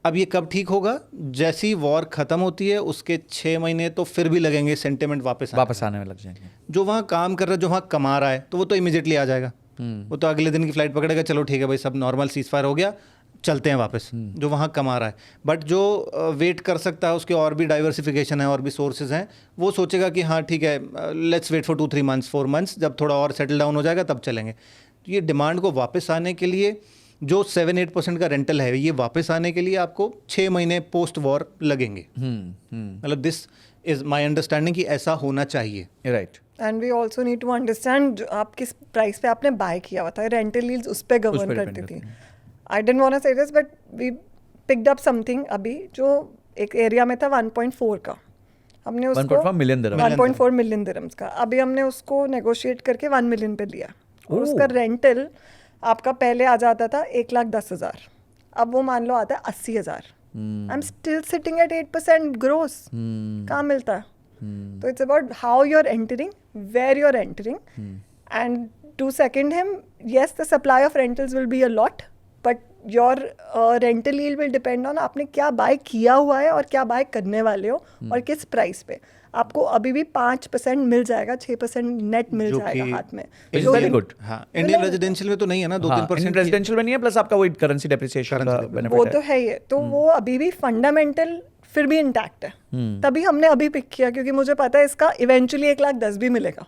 अब ये कब ठीक होगा? जैसी वॉर ख़त्म होती है उसके 6 महीने तो फिर भी लगेंगे सेंटिमेंट वापस आने में लग जाएंगे। जो वहाँ काम कर रहा है, जो वहाँ कमा रहा है, तो वो तो इमीडिएटली आ जाएगा। वो तो अगले दिन की फ्लाइट पकड़ेगा, चलो ठीक है भाई सब नॉर्मल सीज़फायर हो गया, चलते हैं वापस। जो वहाँ कमा रहा है, बट जो वेट कर सकता है, उसके और भी डाइवर्सिफिकेशन है और भी सोर्सेज हैं, वो सोचेगा कि हाँ ठीक है, let's wait for 2-3 months 4 months, जब थोड़ा और सेटल डाउन हो जाएगा तब चलेंगे। तो ये डिमांड को वापस आने के लिए, जो 7-8% का रेंटल है, ये वापस आने के लिए आपको 6 महीने पोस्ट वॉर लगेंगे। मतलब दिस इज माई अंडरस्टैंडिंग कि ऐसा होना चाहिए। Right. And we also need to understand आप किस प्राइस पे आपने बाय किया हुआ था। रेंटल यील्ड्स उस पर गवर्न करती थी। I didn't want to say this, but we picked up something अभी जो एक एरिया में था 1.4 का। हमने उसको 1.4 मिलियन दिरहम 1.4 मिलियन दिरहम्स का, अभी हमने उसको नेगोशिएट करके 1 मिलियन पे लिया और उसका रेंटल आपका पहले आ जाता था 1,10,000, अब वो मान लो आता है 80,000। I am still sitting at 8% gross, कहाँ मिलता है? तो it's about how you are entering, where you are entering, and to second him, yes the supply of rentals will be a lot, but your rental yield will depend on आपने क्या bye किया हुआ है और क्या bye करने वाले हो और किस प्राइस पे। आपको अभी भी 5% मिल जाएगा, 6% नेट मिल जाएगा हाथ में। Which is very good. हाँ, इंडियन रेजिडेंशियल में तो नहीं है ना, 2-3% रेजिडेंशियल में नहीं है, प्लस आपका वही करेंसी डेप्रिसिएशन का बेनिफिट वो है। तो है ही है, तो वो अभी भी फंडामेंटल फिर भी इंटैक्ट है। तभी हमने अभी पिक किया, क्योंकि मुझे पता है इसका इवेंचुअली 1,10,000 भी मिलेगा,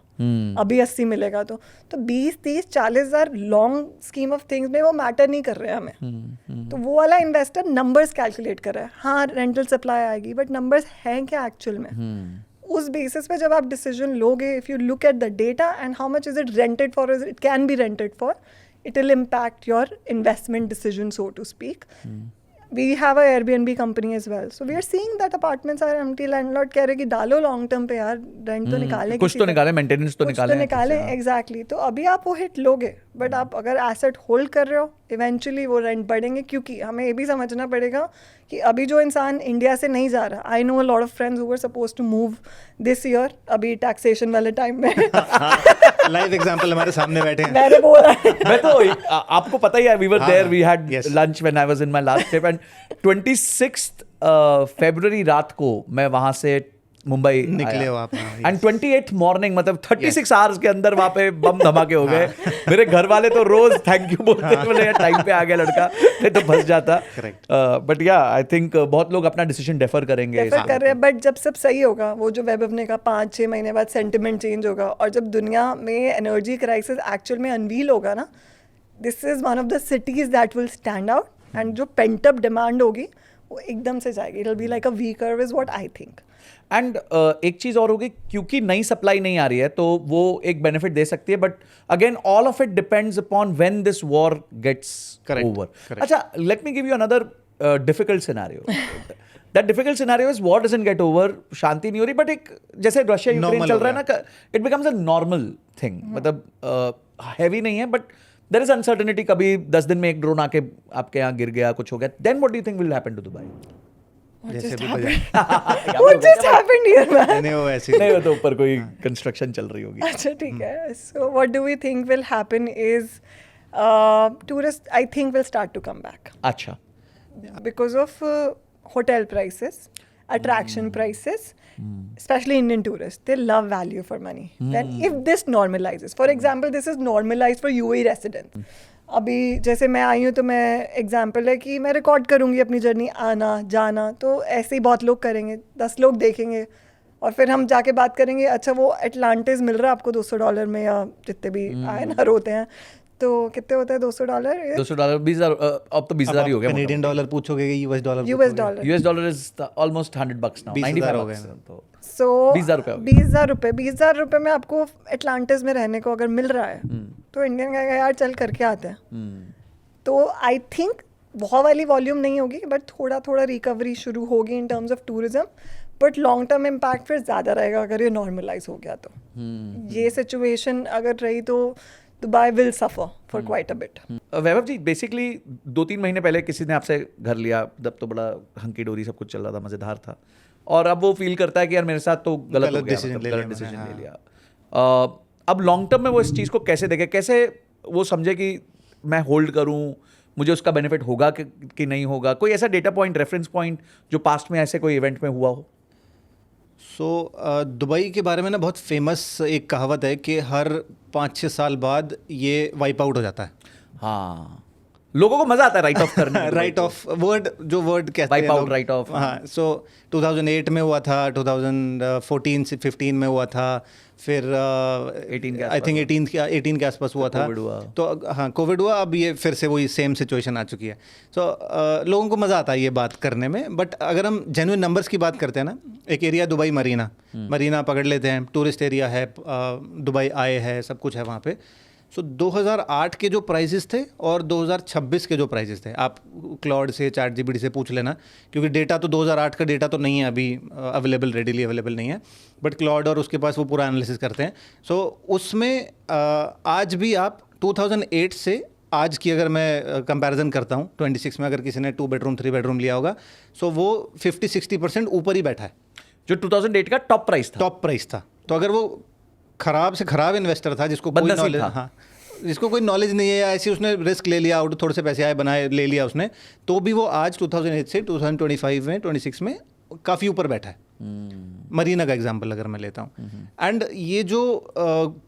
अभी 80 मिलेगा, तो 20, 30, 40,000 लॉन्ग स्कीम ऑफ थिंग्स में वो मैटर नहीं कर रहे हैं हमें। तो वो वाला इन्वेस्टर नंबर्स कैलकुलेट कर रहा है, हाँ रेंटल सप्लाई आएगी, बट नंबर्स हैं क्या एक्चुअल में? उस बेसिस पे जब आप डिसीजन लोगे, if you look at the data and how much is it rented for, it can be rented for, it will impact your investment decision, so to speak. We have a Airbnb company as well, so we are seeing that apartments are empty. Landlord कह रहे कि डालो long term पे यार, rent तो निकाले, कुछ तो निकाले, मेंटेनेंस तो निकाले, एग्जैक्टली। तो अभी आप वो हिट लोगे, बट आप अगर एसेट होल्ड कर रहे हो, इवेंचुअली वो रेंट बढ़ेंगे, क्योंकि हमें ये भी समझना पड़ेगा कि अभी जो इंसान इंडिया से नहीं जा रहा, I know a lot of friends who were supposed to move this year, अभी टैक्सेशन वाले टाइम में लाइव एग्जांपल हमारे सामने बैठे हैं। मैंने बोला मैं तो आपको पता ही है, we were there, we had yes. Lunch when I was in my last trip, and 26th फरवरी रात को मैं वहां से मुंबई निकले हो आप, हाँ, एंड 28th मॉर्निंग, मतलब 36 आवर्स के अंदर वहां पे बम धमाके हो गए। मेरे घर वाले तो रोज थैंक यू बोलते थे, बोले टाइम पे आ गया लड़का, नहीं तो फंस जाता। बट या आई थिंक बहुत लोग अपना डिसीजन डेफर करेंगे, डेफर कर रहे हैं, बट जब सब सही होगा, वो जो वैभव ने कहा 5-6 महीने बाद सेंटिमेंट चेंज होगा, और जब दुनिया में एनर्जी क्राइसिस एक्चुअल में अनवील होगा ना, this is one of the cities that will stand out, and जो पेंट अप डिमांड होगी वो एकदम से जाएगी, it will be like a V curve is what I think. And एक चीज और होगी, क्योंकि नई सप्लाई नहीं आ रही है तो वो एक बेनिफिट दे सकती है, but again all of it depends upon when this war gets over. अच्छा, let me give you another difficult scenario. That difficult scenario is war doesn't get over, शांति नहीं हो रही, बट एक जैसे रशिया यूक्रेन चल रहा है ना, it becomes a normal thing, मतलब हैवी नहीं है, बट देयर इज अनसर्टेनिटी, कभी 10 दिन में एक ड्रोन आके आपके यहाँ गिर गया, कुछ हो गया, then what do you think will happen to Dubai? जैसे भी What just happened here, man? नहीं, वो ऐसे नहीं, वो तो ऊपर कोई कंस्ट्रक्शन चल रही होगी। अच्छा ठीक है, so what do we think will happen is tourists I think will start to come back अच्छा, because of hotel prices, attraction prices, especially Indian tourists, they love value for money. Then if this normalizes, for example this is normalized for UAE residents, अभी जैसे मैं आई हूँ तो मैं example है कि मैं रिकॉर्ड करूँगी अपनी जर्नी, आना जाना, तो ऐसे ही बहुत लोग करेंगे, 10 लोग देखेंगे, और फिर हम जाके बात करेंगे, अच्छा वो एटलांटिस मिल रहा है आपको $200 में, या जितने भी INR होते हैं, तो कितने होता है $200? $200 20,000, अब तो 20,000 ही हो गया। कनेडियन डॉलर पूछोगे कि US dollar US dollar is almost $100 now, 20,000 हो $95 गए। तो सो 20,000 रुपए 20,000 रुपए में आपको एटलांटिस में रहने को अगर मिल रहा है, तो इंडियन कहेगा यार चल करके आते हैं। तो आई थिंक बहुत वाली वॉल्यूम नहीं होगी, बट थोड़ा थोड़ा रिकवरी शुरू होगी इन terms of tourism, but long term impact फिर ज़्यादा रहेगा अगर ये नॉर्मलाइज हो गया। तो ये सिचुएशन अगर रही तो Dubai will suffer for quite a bit. Vaibhav ji, basically 2-3 महीने पहले किसी ने आपसे घर लिया, तब तो बड़ा हंकी डोरी सब कुछ चल रहा था, मज़ेदार था, और अब वो फील करता है कि यार मेरे साथ तो गलत डिसीजन ले लिया। अब लॉन्ग टर्म में वो इस चीज़ को कैसे देखे, कैसे वो समझे कि मैं होल्ड करूं, मुझे उसका बेनिफिट होगा कि नहीं होगा? कोई ऐसा डेटा पॉइंट, रेफरेंस पॉइंट जो पास्ट में ऐसे कोई इवेंट में हुआ हो? दुबई के बारे में ना बहुत फेमस एक कहावत है कि हर 5-6 साल बाद ये वाइप आउट हो जाता है। हाँ, लोगों को मजा आता है राइट ऑफ करने में। राइट ऑफ वर्ड, जो वर्ड कहते हैं वाइप आउट, राइट ऑफ। हाँ, सो 2008 में हुआ था, 2014 से 15 में हुआ था, फिर 18 के आई थिंक 18 के आसपास हुआ था। तो हाँ, कोविड हुआ, अब ये फिर से वही सेम सिचुएशन आ चुकी है। सो लोगों को मज़ा आता है ये बात करने में, बट अगर हम जेन्युइन नंबर्स की बात करते हैं ना, एक एरिया दुबई मरीना पकड़ लेते हैं, टूरिस्ट एरिया है, दुबई आए है, सब कुछ है वहाँ पे, सो 2008 के जो प्राइसेस थे और 2026 के जो प्राइसेस थे, आप क्लाउड से ChatGPT से पूछ लेना, क्योंकि डेटा तो 2008 का डेटा तो नहीं है अभी अवेलेबल, रेडीली अवेलेबल नहीं है, बट क्लाउड और उसके पास वो पूरा एनालिसिस करते हैं। सो उसमें आज भी आप 2008 से आज की अगर मैं कंपैरिजन करता हूँ 26 में, अगर किसी ने 2 बेडरूम 3 बेडरूम लिया होगा, सो वो 50-60% ऊपर ही बैठा है जो 2008 का टॉप प्राइस था। टॉप प्राइस था। तो अगर वो खराब से खराब इन्वेस्टर था जिसको कोई बदनसीब नॉलेज, था। हाँ, जिसको कोई नॉलेज नहीं है या ऐसे उसने रिस्क ले लिया, आउट थोड़े से पैसे आए बनाए ले लिया उसने, तो भी वो आज 2008 से 2025 में 26 में काफ़ी ऊपर बैठा है। मरीना का एग्जांपल अगर मैं लेता हूँ, एंड ये जो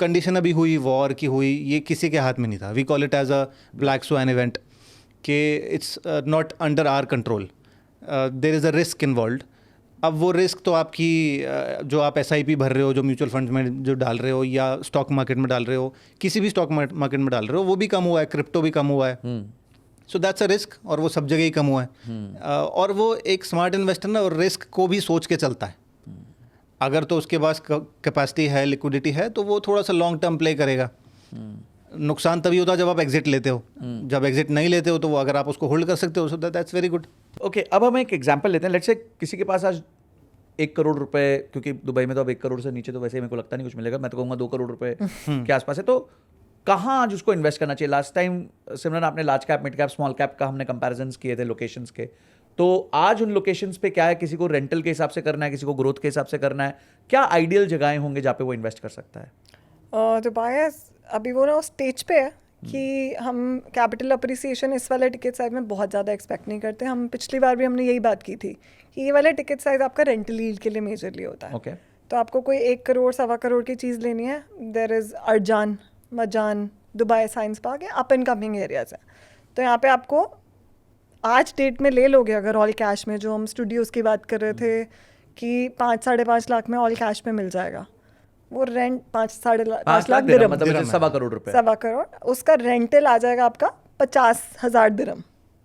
कंडीशन अभी हुई वॉर की हुई, ये किसी के हाथ में नहीं था। We call it as a black swan event, कि it's not under our control, there is a risk involve. अब वो रिस्क तो आपकी जो आप SIP भर रहे हो, जो म्यूचुअल फंड्स में जो डाल रहे हो या स्टॉक मार्केट में डाल रहे हो, किसी भी स्टॉक मार्केट में डाल रहे हो, वो भी कम हुआ है, क्रिप्टो भी कम हुआ है। सो दैट्स अ रिस्क, और वो सब जगह ही कम हुआ है। और वो एक स्मार्ट इन्वेस्टर ना और रिस्क को भी सोच के चलता है। अगर तो उसके पास कैपेसिटी है, लिक्विडिटी है, तो वो थोड़ा सा लॉन्ग टर्म प्ले करेगा। नुकसान तभी होता है जब आप एग्जिट लेते हो। जब एग्जिट नहीं लेते हो तो वो अगर आप उसको होल्ड कर सकते हो, so that's very good. Okay, अब हम एक एग्जांपल लेते हैं। लेट्स से किसी के पास आज 1 करोड़ रुपए, क्योंकि दुबई में तो अब 1 करोड़ से नीचे तो वैसे ही मेरे को लगता नहीं कुछ मिलेगा, मैं तो कहूँगा 2 करोड़ रुपए के आसपास है, तो कहाँ आज उसको इन्वेस्ट करना चाहिए? लास्ट टाइम सिमरन आपने large cap, mid cap, small cap का हमने कंपैरिजंस किए थे लोकेशंस के, तो आज उन लोकेशंस पे क्या है? किसी को रेंटल के हिसाब से करना है, किसी को ग्रोथ के हिसाब से करना है, क्या आइडियल जगहें होंगे जहाँ पे वो इन्वेस्ट कर सकता है? दुबई अभी वो ना स्टेज पे है कि हम कैपिटल अप्रिसिएशन इस वाले टिकट साइज में बहुत ज़्यादा एक्सपेक्ट नहीं करते। हम पिछली बार भी हमने यही बात की थी कि ये वाला टिकट साइज आपका रेंटल यील्ड के लिए मेजरली होता है। ओके, तो आपको कोई 1 करोड़ 1.25 करोड़ की चीज़ लेनी है, there is Arjan, Majan, Dubai Science Park है, अप एंड कमिंग एरियाज है। तो यहाँ पे आपको आज डेट में ले लोगे अगर ऑल कैश में, जो हम स्टूडियोज़ की बात कर रहे थे कि 5-5.5 लाख में ऑल कैश में मिल जाएगा, वो रेंट 5-5.5 लाख दिरहम, मतलब 1.25 करोड़ रुपए 1.25 करोड़, उसका रेंटल आ जाएगा आपका 50,000 दिरहम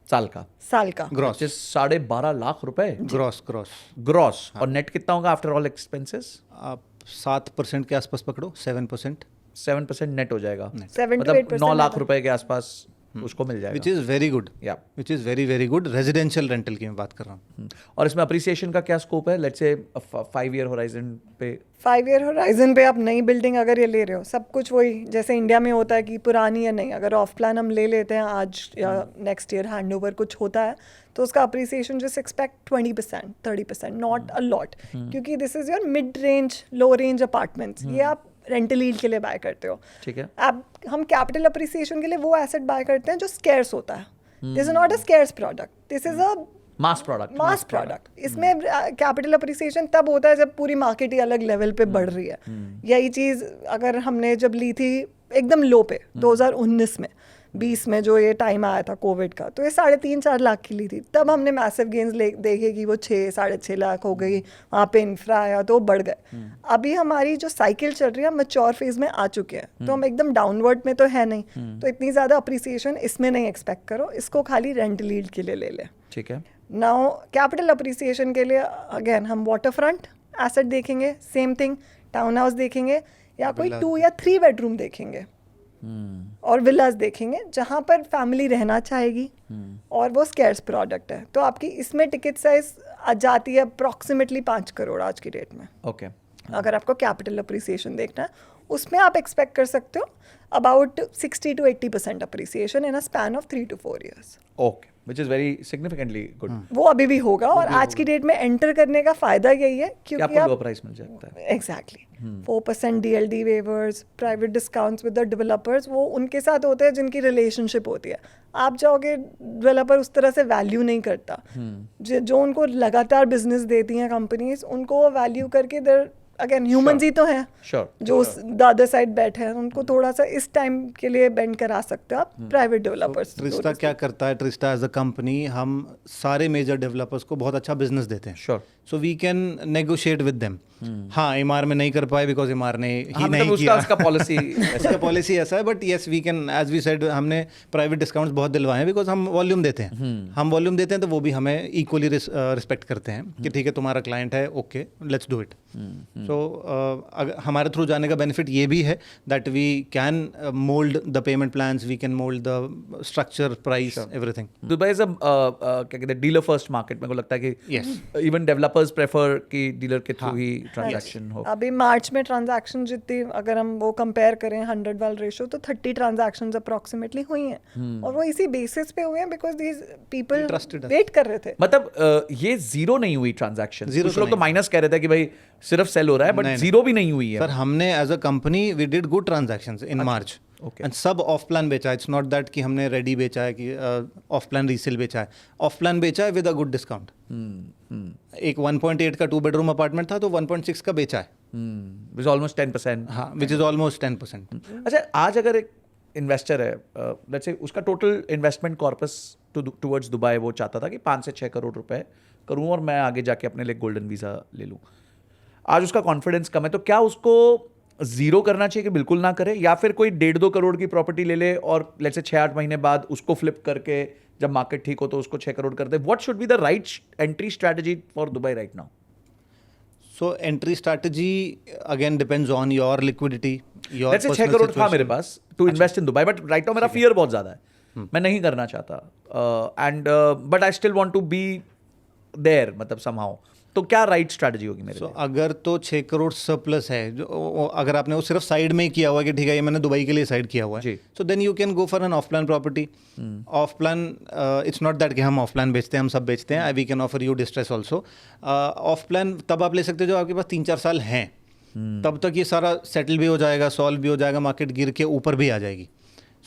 साल का, साल का, ग्रॉस, 12.5 लाख रुपए ग्रॉस। और नेट कितना होगा आफ्टर ऑल एक्सपेंसेस? आप 7% के आसपास पकड़ो, 7% नेट हो जाएगा, 7 to मतलब 8% 9 लाख रुपए के आसपास उसको मिल जाएगा, विच इज़ वेरी गुड, या which is very very good. Residential rental की मैं बात कर रहा हूँ। और इसमें अप्रिसिएशन का क्या स्कोप है? लेट्स से 5 ईयर होराइजन पे, 5 ईयर होराइजन पे आप नई बिल्डिंग अगर ये ले रहे हो, सब कुछ वही जैसे इंडिया में होता है कि पुरानी या नहीं, अगर ऑफ प्लान हम ले लेते हैं आज या नेक्स्ट ईयर हैंड ओवर कुछ होता है, तो उसका appreciation just expect 20%, 30%, not a lot, क्योंकि this is your mid range, low range apartments, ये आप रेंटल यील्ड के लिए बाय करते हो। ठीक है, अब हम कैपिटल अप्रिसिएशन के लिए वो एसेट बाय करते हैं जो स्केर्स होता है। This is not a scarce product, this is a mass product. इसमें कैपिटल अप्रिसिएशन तब होता है जब पूरी मार्केट ही अलग लेवल पे बढ़ रही है। यही चीज़ अगर हमने जब ली थी एकदम लो पे 2019 में, 20 में जो ये टाइम आया था कोविड का, तो ये 3.5-4 लाख की ली थी, तब हमने मैसिव गेन्स देखे कि वो 6-6.5 लाख हो गई, वहाँ पे इंफ्रा आया तो बढ़ गए। अभी हमारी जो साइकिल चल रही है, मैच्योर फेज में आ चुके हैं, तो हम एकदम डाउनवर्ड में तो है नहीं, तो इतनी ज़्यादा अप्रिसिएशन इसमें नहीं एक्सपेक्ट करो, इसको खाली रेंटल यील्ड के लिए ले लें। ठीक है, नाउ कैपिटल अप्रिसिएशन के लिए अगेन हम वाटर फ्रंट एसेट देखेंगे, सेम थिंग, टाउन हाउस देखेंगे, या कोई 2 या 3 बेडरूम देखेंगे, और विलास देखेंगे जहाँ पर फैमिली रहना चाहेगी, और वो स्केर्स प्रोडक्ट है। तो आपकी इसमें टिकट साइज आ जाती है अप्रॉक्सीमेटली 5 करोड़ आज की डेट में। ओके, अगर आपको कैपिटल अप्रिसिएशन देखना है, उसमें आप एक्सपेक्ट कर सकते हो about 60 to 80% appreciation in a span of 3 to 4 years। Okay, which is very significantly good. वो अभी भी होगा, और आज की डेट में एंटर करने का फायदा यही है क्योंकि आपको लो आप प्राइस मिल जाता है। Exactly 4% DLD weavers, private discounts with the developers, वो उनके साथ होते हैं जिनकी रिलेशनशिप होती है। आप जाओगे, डेवलपर उस तरह से वैल्यू नहीं करता, जो उनको लगातार बिजनेस देती हैं कंपनीज, उनको वो वैल्यू करके देर अगेन ह्यूमंस ही तो हैं जो द अदर साइड बैठे हैं, उनको थोड़ा सा इस टाइम के लिए बेंड करा सकते हो आप प्राइवेट डेवलपर्स। ट्रिस्टा क्या करता है, ट्रिस्टा एज अ कंपनी हम सारे मेजर डेवलपर्स को बहुत अच्छा बिजनेस देते हैं। Sure. So we can negotiate with them. हाँ, इमार में नहीं कर पाए बिकॉज इमार ने ही नहीं उसका किया. उसका पॉलिसी इसका पॉलिसी ऐसा है, but yes we can, as we said, हमने प्राइवेट डिस्काउंट्स बहुत दिलवाए हैं बिकॉज हम वॉल्यूम देते हैं. हम वॉल्यूम देते हैं तो वो भी हमें इक्वली रिस्पेक्ट करते हैं कि ठीक है तुम्हारा क्लाइंट है, okay let's do it. So हमारे थ्रू जाने का बेनिफिट ये भी है that we can mould the payment plans, we can mould the structure, price, everything. Dubai is क्या कहते हैं डीलर फर्स्ट मार्केट. मेरे को लगता है कि Yes. इवन डेवलपर्स प्रेफर कि डीलर के थ्रू ही ट्रांजैक्शन हो. अभी मार्च में ट्रांजैक्शन जितनी अगर हम वो कंपेयर करें 100 रेशो तो 30 ट्रांजैक्शंस अप्रोक्सीमेटली हुई हैं और वो इसी बेसिस पे हुए हैं because these people Trusted us. Wait कर रहे थे. मतलब ये जीरो नहीं हुई ट्रांजैक्शन. Zero कुछ तो लोग तो नहीं. माइनस कह रहे थे कि भाई सिर्फ सेल हो रहा है, बट जीरो भी नहीं हुई है. सर हमने as a company we did good transactions in March. Okay. And सब ऑफ प्लान बेचा है. इट्स नॉट दैट कि हमने रेडी बेचा है कि ऑफ प्लान रीसेल बेचा है. ऑफ प्लान बेचा है विद अ गुड डिस्काउंट. एक 1.8 का 2 बेडरूम अपार्टमेंट था तो 1.6 का बेचा है. विच ऑलमोस्ट 10%. हाँ, विच इज ऑलमोस्ट 10%. अच्छा, आज अगर एक इन्वेस्टर है, लेट्स से उसका total investment corpus towards Dubai वो चाहता था कि 5 से 6 करोड़ रुपए करूं और मैं आगे जाके अपने लिए गोल्डन वीज़ा ले लूं. आज उसका कॉन्फिडेंस कम है, तो क्या उसको जीरो करना चाहिए कि बिल्कुल ना करे, या फिर कोई 1.5-2 करोड़ की प्रॉपर्टी ले ले और लेट्स से 6-8 महीने बाद उसको फ्लिप करके जब मार्केट ठीक हो तो उसको 6 करोड़ कर दे? What should be the right entry strategy for Dubai right now? So entry strategy again depends on your liquidity, your let's say 6 personal crore था situation. मेरे पास to invest in Dubai, but right now मेरा fear बहुत ज़्यादा है, मैं नहीं करना चाहता, and but I still want to be there, मतलब समहाउ. तो क्या राइट स्ट्रैटेजी होगी मेरे So, लिए? अगर तो 6 करोड़ सरप्लस है जो अगर आपने वो सिर्फ साइड में ही किया हुआ है कि ठीक है ये मैंने दुबई के लिए साइड किया हुआ जी. है, so then you can go for an off plan property. Off plan it's not that कि हम ऑफ प्लान बेचते हैं, हम सब बेचते हैं. We can offer you distress also. Off plan तब आप ले सकते हो जो आपके पास 3-4 साल हैं. तब तक ये सारा सेटल भी हो जाएगा, सॉल्व भी हो जाएगा, मार्केट गिर के ऊपर भी आ जाएगी.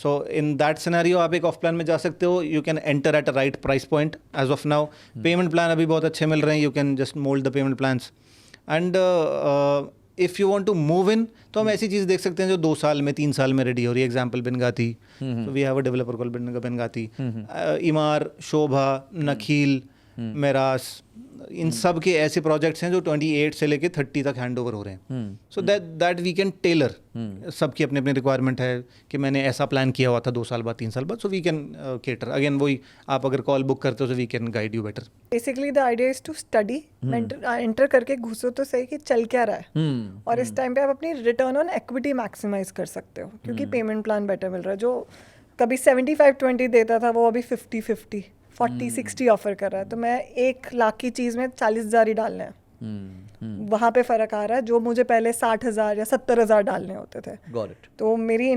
सो इन दैट सिनेरियो आप एक ऑफ प्लान में जा सकते हो. You can enter at a right price point as of now. Payment plan अभी बहुत अच्छे मिल रहे हैं. You can just mould the payment plans. And if you want to move in तो हम ऐसी चीज़ देख सकते हैं जो 2 साल में 3 साल में रेडी हो रही है. Example Binghatti. We have a developer call Binghatti. Emaar, Sobha, Nakheel, Meraas, इन सब के ऐसे प्रोजेक्ट्स हैं जो 28 से लेके 30 तक हैंड ओवर हो रहे हैं. So that we can tailor. सबकी अपनी अपनी रिक्वायरमेंट है कि मैंने ऐसा प्लान किया हुआ था 2 साल बाद, 3 साल बाद. So we can cater. Again वही, आप अगर कॉल बुक करते हो तो we can guide you better. Basically the idea is to study. Enter करके घुसो तो सही कि चल क्या रहा है, और इस टाइम पे आप अपनी रिटर्न ऑन इक्विटी मैक्सिमाइज कर सकते हो क्योंकि पेमेंट प्लान बेटर मिल रहा है. जो कभी 75-20 देता था वो अभी 50-50 40-60 ऑफर कर रहा है. तो मैं 1 लाख की चीज़ में 40,000 ही डालने हैं. वहाँ पे फ़र्क आ रहा है. जो मुझे पहले 60,000 या 70,000 डालने होते थे, गॉट इट. तो मेरी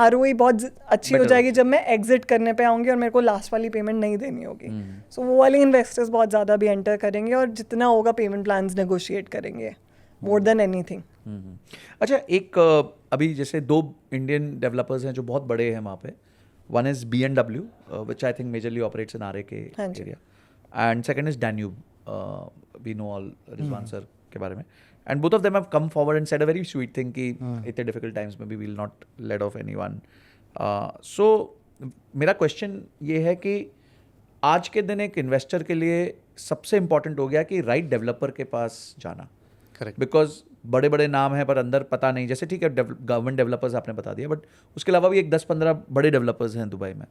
ROI बहुत अच्छी हो जाएगी जब मैं एग्जिट करने पे आऊँगी और मेरे को लास्ट वाली पेमेंट नहीं देनी होगी. सो वो वाले इन्वेस्टर्स बहुत ज़्यादा भी एंटर करेंगे और जितना होगा पेमेंट प्लान्स नेगोशिएट करेंगे मोर देन एनीथिंग. अच्छा, एक अभी जैसे 2 इंडियन डेवलपर्स हैं जो बहुत बड़े हैं वहाँ पे. One is BMW, which I think majorly operates in RA के area, and second is Danube. We know all Rizwan sir के बारे में, and both of them have come forward and said a very sweet thing कि इतने difficult times में भी we'll not let off anyone. So मेरा question ये है कि आज के दिन एक इन्वेस्टर के लिए सबसे इम्पोर्टेंट हो गया कि राइट डेवलपर के पास जाना. करेक्ट. बिकॉज बड़े बड़े नाम हैं पर अंदर पता नहीं. जैसे ठीक है गवर्नमेंट डेवलपर्स आपने बता दिया, बट उसके अलावा भी एक 10-15 बड़े डेवलपर्स हैं दुबई में.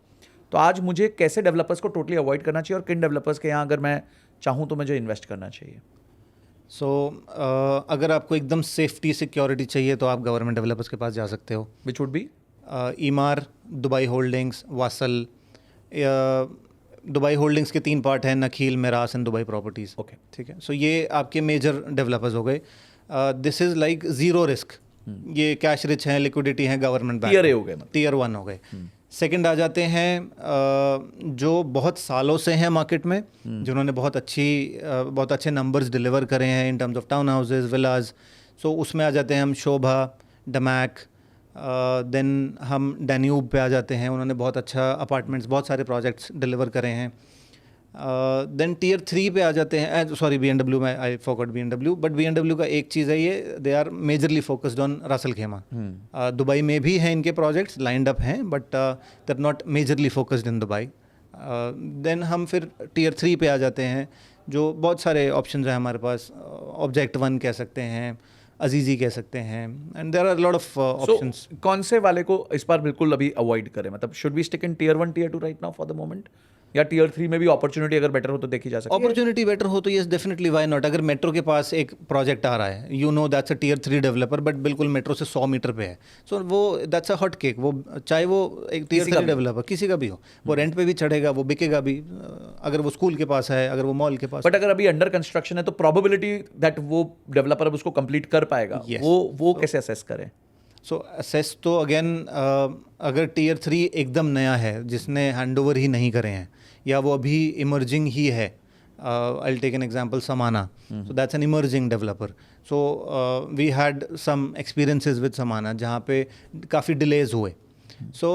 तो आज मुझे कैसे डेवलपर्स को टोटली अवॉइड करना चाहिए और किन डेवलपर्स के यहाँ अगर मैं चाहूँ तो मुझे इन्वेस्ट करना चाहिए? सो अगर आपको एकदम सेफ्टी सिक्योरिटी चाहिए तो आप गवर्नमेंट डेवलपर्स के पास जा सकते हो. Which would be Emaar, Dubai Holdings, Wasl. Dubai Holdings के 3 पार्ट हैं, Nakheel, Meraas and Dubai Properties. Okay, ठीक है. सो ये आपके मेजर डेवलपर्स हो गए. This is like zero risk. ये कैश रिच हैं, लिक्विडिटी हैं, गवर्नमेंट बैंक. Tier A हो गए मतलब. Tier 1 हो गए. सेकंड आ जाते हैं जो बहुत सालों से हैं मार्केट में, जिन्होंने बहुत अच्छे नंबर्स डिलीवर करे हैं in terms of town houses, villas. So उसमें आ जाते हैं हम शोभा, डमैक. देन हम डैन्यूब पे आ जाते हैं. उन्होंने बहुत अच्छा अपार्टमेंट्स, बहुत सारे प्रोजेक्ट्स डिलीवर करे हैं. देन Tier 3 पे आ जाते हैं. सॉरी, BMW में I forgot BMW. But BMW का एक चीज़ है, ये they are majorly focused on Ras al Khaimah. Dubai में भी हैं इनके प्रोजेक्ट्स लाइंड अप हैं, but they are not majorly focused in Dubai. Then हम फिर Tier 3 पे आ जाते हैं जो बहुत सारे ऑप्शन हैं हमारे पास, ऑब्जेक्ट वन कह सकते हैं, अजीजी कह सकते हैं, and there are lot of options. कौन से वाले को इस बार बिल्कुल अभी अवॉइड करें, मतलब should we stick in tier 1 tier 2 right now for the moment, या टियर 3 में भी अपॉर्चुनिटी अगर बेटर हो तो देखी जा सकती है? अपॉर्चुनिटी बेटर हो तो यस डेफिनेटली, व्हाई नॉट। अगर मेट्रो के पास एक प्रोजेक्ट आ रहा है, you know that's a tier 3 developer, but बिल्कुल मेट्रो से 100 मीटर पे है, सो वो दैट्स अ हॉट केक। वो चाहे वो एक टियर 3 डेवलपर किसी का भी हो, वो रेंट पे भी चढ़ेगा, वो बिकेगा भी, अगर वो स्कूल के पास है, अगर वो मॉल के पास। बट अगर अभी अंडर कंस्ट्रक्शन है तो प्रोबेबिलिटी दैट वो डेवलपर अब उसको कंप्लीट कर पाएगा, Yes. वो कैसे असेस करें? सो असेस तो अगेन, अगर टियर 3 एकदम नया है, जिसने हैंडओवर ही नहीं करे हैं, या वो अभी इमर्जिंग ही है, I will take an example Samana, so that's an emerging developer. So we had some experiences with Samana जहाँ पे काफ़ी डिलेज हुए। सो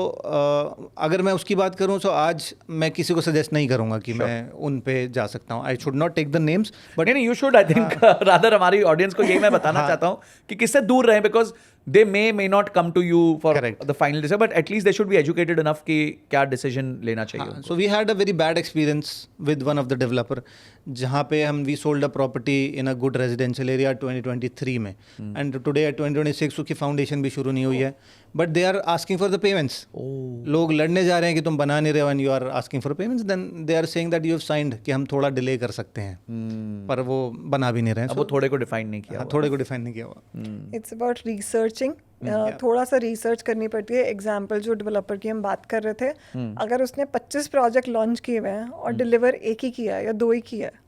अगर मैं उसकी बात करूँ तो आज मैं किसी को सजेस्ट नहीं करूँगा कि मैं उन पे जा सकता हूँ। I should not take the names, but नहीं, you should, I think rather हमारी ऑडियंस को यही मैं बताना चाहता हूँ कि किससे दूर रहें, because they may not come to you for the final decision, but at least they should be educated enough कि क्या डिसीजन लेना चाहिए। So we had a very bad experience with one of the developer, जहाँ पे we sold a property in a good residential area 2023 में, and today 2026 उसकी foundation भी शुरू नहीं हुई है, but they are asking for the payments. लोग लड़ने जा रहे हैं कि तुम बना नहीं रहे हो, and you are asking for payments, then they are saying that you have signed कि हम थोड़ा डिले कर सकते हैं, पर वो बना भी नहीं रहे हैं। अब वो थोड़े को डिफाइन नहीं किया, थोड़े को डिफाइन नहीं किया हुआ। इट्स अबाउट रिसर्चिंग, थोड़ा सा रिसर्च करनी पड़ती है। एग्जाम्पल जो डेवलपर की हम बात कर रहे थे, अगर उसने 25 प्रोजेक्ट लॉन्च किए हुए हैं और डिलीवर एक ही किया है या 2 ही किया है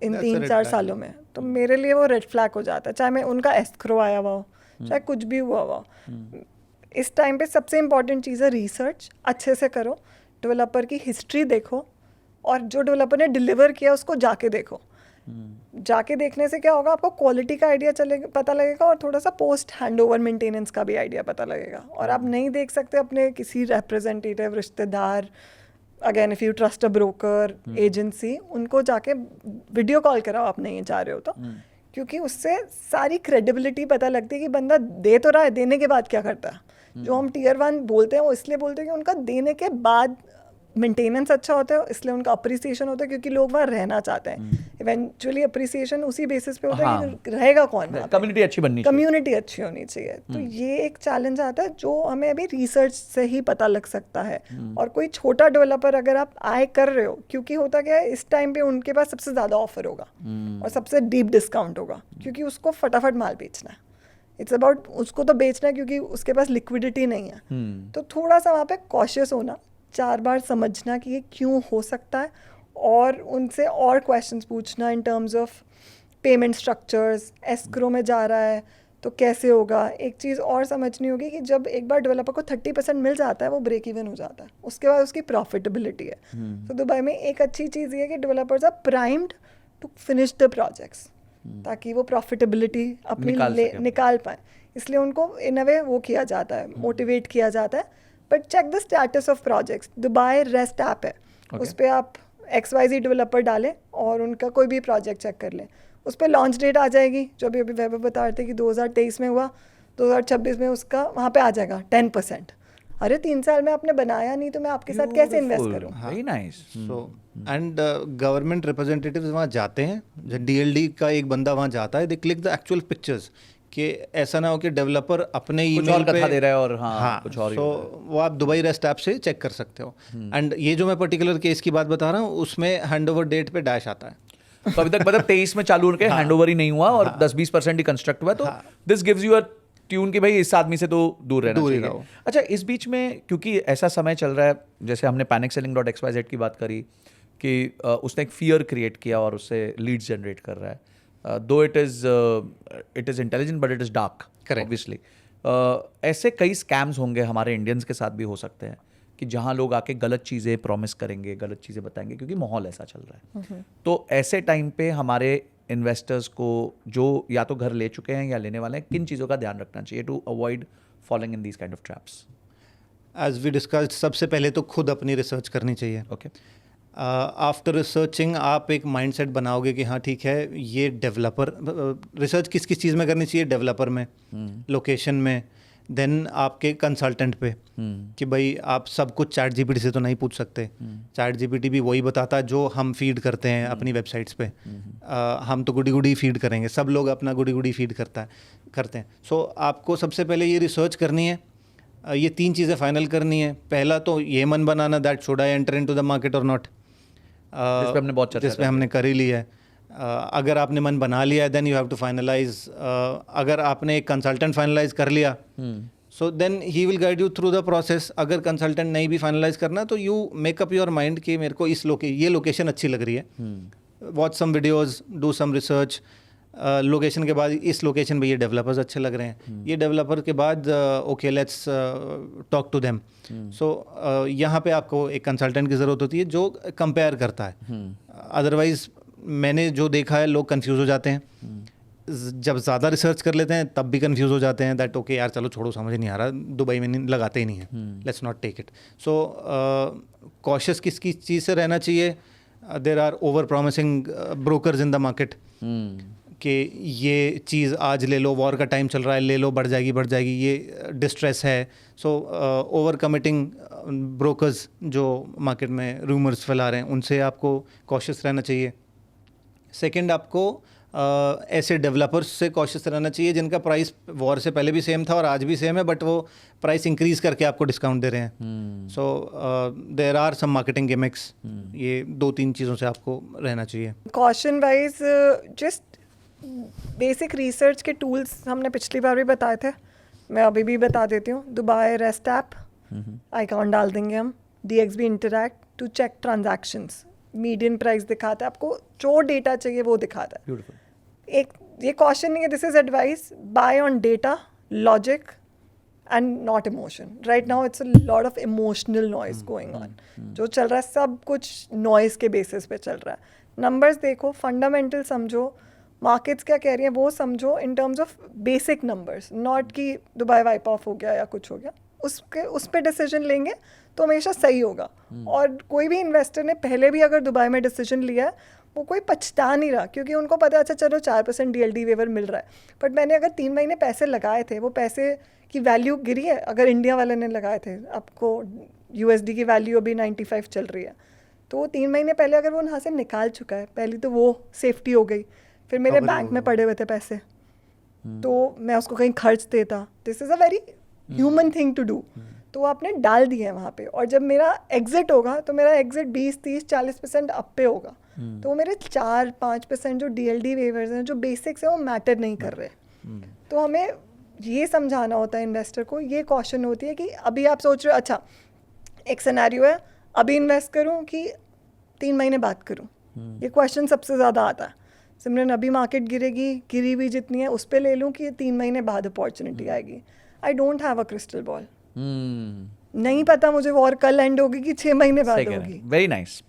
इन 3-4 सालों में, तो मेरे लिए वो रेड फ्लैग हो जाता है, चाहे मैं उनका एस्क्रो आया हुआ हो, चाहे कुछ भी हुआ हुआ। इस टाइम पे सबसे इंपॉर्टेंट चीज़ है रिसर्च, अच्छे से करो, डेवलपर की हिस्ट्री देखो, और जो डेवलपर ने डिलीवर किया उसको जाके देखो। जाके देखने से क्या होगा, आपको क्वालिटी का आइडिया चलेगा, पता लगेगा, और थोड़ा सा पोस्ट हैंडओवर मेंटेनेंस का भी आइडिया पता लगेगा। और आप नहीं देख सकते अपने किसी रिप्रेजेंटेटिव, रिश्तेदार, again if you trust a broker, agency, उनको जाके वीडियो कॉल कराओ आप नहीं जा रहे हो तो, क्योंकि उससे सारी क्रेडिबिलिटी पता लगती है कि बंदा दे तो रहा है, देने के बाद क्या करता है। जो हम टियर 1 बोलते हैं वो इसलिए बोलते हैं कि उनका देने के बाद मेंटेनेंस अच्छा होता है, इसलिए उनका अप्रिसिएशन होता है, क्योंकि लोग वहाँ रहना चाहते हैं। इवेंचुअली अप्रिसिएशन उसी बेसिस पे होता है कि रहेगा कौन, कम्युनिटी अच्छी बननी चाहिए, कम्युनिटी अच्छी होनी चाहिए। तो ये एक चैलेंज आता है जो हमें अभी रिसर्च से ही पता लग सकता है। और कोई छोटा डेवलपर अगर आप आए कर रहे हो, क्योंकि होता क्या है, इस टाइम पे उनके पास सबसे ज़्यादा ऑफर होगा और सबसे डीप डिस्काउंट होगा, क्योंकि उसको फटाफट माल बेचना है। इट्स अबाउट उसको तो बेचना है, क्योंकि उसके पास लिक्विडिटी नहीं है। तो थोड़ा सा वहाँ पे कॉशियस होना, 4 बार समझना कि ये क्यों हो सकता है, और उनसे और क्वेश्चंस पूछना इन terms of payment structures, escrow में जा रहा है तो कैसे होगा। एक चीज़ और समझनी होगी कि जब एक बार डेवलपर को 30% मिल जाता है, वो ब्रेक इवन हो जाता है, उसके बाद उसकी प्रॉफिटेबिलिटी है। तो दुबई में एक अच्छी चीज़ ये है कि developers are primed to finish the projects, ताकि वो प्रॉफिटेबिलिटी अपनी निकाल पाए। इसलिए उनको इन अ वे वो किया जाता है, मोटिवेट किया जाता है। But check the status of projects. Dubai REST app है, उस पर आप XYZ डेवलपर डालें और उनका कोई भी प्रोजेक्ट चेक कर लें, उस पर लॉन्च डेट आ जाएगी, जो अभी वैभव बता रहे थे कि 2023 में हुआ, 2026 में उसका वहाँ पे आ जाएगा 10%। अरे 3 साल में आपने बनाया नहीं, तो मैं आपके साथ कैसे इन्वेस्ट करूँ। Very nice. So and government representatives वहाँ जाते हैं, जब DLD का एक बंदा वहाँ जाता है, दे क्लिक द एक्चुअल पिक्चर्स, कि ऐसा ना हो कि डेवलपर अपने ईमेल पे दे रहा है और कुछ और। तो वो आप दुबई रेस्ट ऐप से चेक कर सकते हो। एंड ये जो मैं पर्टिकुलर केस की बात बता रहा हूँ, उसमें हैंडओवर डेट पे डैश आता है। तो अभी तक मतलब 23 में चालू होकर हैंडओवर ही नहीं हुआ और 10-20% ही कंस्ट्रक्ट हुआ, तो this gives you a tune कि भाई इस आदमी से तो दूर रहना चाहिए। अच्छा, इस बीच में क्योंकि ऐसा समय चल रहा है, जैसे हमने panicselling.xyz की बात करी कि उसने एक फियर क्रिएट किया और उससे लीड्स जनरेट कर रहा है, दो it is intelligent but it is dark, obviously. ऐसे कई स्कैम्स होंगे, हमारे इंडियंस के साथ भी हो सकते हैं, कि जहाँ लोग आके गलत चीज़ें प्रॉमिस करेंगे, गलत चीज़ें बताएंगे, क्योंकि माहौल ऐसा चल रहा है। तो ऐसे टाइम पे हमारे इन्वेस्टर्स को, जो या तो घर ले चुके हैं या लेने वाले हैं, किन चीज़ों का ध्यान रखना चाहिए to avoid following in these kind of traps? As we discussed, सबसे पहले तो खुद अपनी रिसर्च करनी चाहिए। ओके। आफ्टर रिसर्चिंग आप एक माइंडसेट बनाओगे कि हाँ ठीक है, ये डेवलपर, रिसर्च किस किस चीज़ में करनी चाहिए, डेवलपर में, लोकेशन में, देन आपके कंसल्टेंट पे कि भाई आप सब कुछ चैट जीपीटी से तो नहीं पूछ सकते, चैट जीपीटी भी वही बताता है जो हम फीड करते हैं अपनी वेबसाइट्स पे। हम तो गुडी गुडी फीड करेंगे, सब लोग अपना गुडी गुडी फीड करते हैं। सो आपको सबसे पहले ये रिसर्च करनी है, ये 3 चीज़ें फाइनल करनी है। पहला तो ये मन बनाना that should I enter into the market और नॉट, जिस पे हमने बहुत चर्चा जिस पे हमने कर ही लिया है। अगर आपने मन बना लिया है then you have to finalise. अगर आपने एक कंसल्टेंट फाइनलाइज कर लिया so then he will guide you through the process. अगर कंसल्टेंट नहीं भी फाइनलाइज करना तो you make up your mind कि मेरे को ये लोकेशन अच्छी लग रही है, watch some videos, do some research. Location के बाद इस लोकेशन पे ये डेवलपर्स अच्छे लग रहे हैं, ये डेवलपर के बाद okay let's talk to them. सो यहाँ पे आपको एक कंसल्टेंट की ज़रूरत होती है जो कंपेयर करता है। अदरवाइज मैंने जो देखा है लोग कंफ्यूज हो जाते हैं, जब ज़्यादा रिसर्च कर लेते हैं तब भी कंफ्यूज हो जाते हैं दैट ओके यार चलो छोड़ो समझ नहीं आ रहा, दुबई में नहीं लगाते ही नहीं है, let's not take it. So cautious किसकी चीज़ से रहना चाहिए? There are over promising brokers in the market कि ये चीज़ आज ले लो, वॉर का टाइम चल रहा है, ले लो, बढ़ जाएगी, ये डिस्ट्रेस है। सो ओवर कमिटिंग ब्रोकर्स जो मार्केट में रूमर्स फैला रहे हैं उनसे आपको कॉशियस रहना चाहिए। सेकंड, आपको ऐसे डेवलपर्स से कॉशियस रहना चाहिए जिनका प्राइस वॉर से पहले भी सेम था और आज भी सेम है, बट वो प्राइस इंक्रीज करके आपको डिस्काउंट दे रहे हैं। So there are some marketing gimmicks. ये 2-3 चीज़ों से आपको रहना चाहिए। Caution wise just basic research के टूल्स हमने पिछली बार भी बताए थे, मैं अभी भी बता देती हूँ। दुबई रेस्ट ऐप आइकॉन डाल देंगे हम, DXB interact to check transactions, median price दिखाता है आपको, जो डेटा चाहिए वो दिखाता है। Beautiful. एक ये क्वेश्चन नहीं है, this is advice, buy on data, logic and not emotion. Right now it's a lot of emotional noise going on, जो चल रहा है सब कुछ नॉइज के बेसिस पे चल रहा है। नंबर्स देखो, फंडामेंटल समझो, मार्केट्स क्या कह रही हैं वो समझो इन terms of basic numbers, not कि दुबई वाइप ऑफ हो गया या कुछ हो गया, उस पे डिसीजन लेंगे तो हमेशा सही होगा। और कोई भी इन्वेस्टर ने पहले भी अगर दुबई में डिसीजन लिया है वो कोई पछता नहीं रहा, क्योंकि उनको पता है अच्छा चलो 4% DLD वेवर मिल रहा है, बट मैंने अगर 3 महीने पैसे लगाए थे, वो पैसे की वैल्यू गिरी है। अगर इंडिया वाले ने लगाए थे, आपको USD की वैल्यू अभी 95 चल रही है, तो वो 3 महीने पहले अगर वो यहाँ से निकाल चुका है, पहली तो वो सेफ्टी हो गई। फिर मेरे बैंक में पड़े हुए थे पैसे, तो मैं उसको कहीं खर्च देता, this is a very human thing to do, तो आपने डाल दिया है वहाँ पे। और जब मेरा एग्जिट होगा तो मेरा एग्जिट 20-30-40% अप पे होगा, तो वो मेरे 4-5% जो DLD वेवर्स हैं, जो बेसिक्स हैं, वो मैटर नहीं कर रहे। तो हमें ये समझाना होता है इन्वेस्टर को, ये कॉशन होती है कि अभी आप सोच रहे हो अच्छा एक सिनेरियो है, अभी इन्वेस्ट करूँ कि 3 महीने बाद करूँ, ये क्वेश्चन सबसे ज़्यादा आता है। सिमरन अभी मार्केट गिरेगी, गिरी हुई जितनी है उस पर ले लूँ कि 3 महीने बाद अपॉर्चुनिटी आएगी। I don't have a crystal ball, नहीं पता मुझे वॉर कल एंड होगी कि 6 महीने बाद होगी। वेरी नाइस,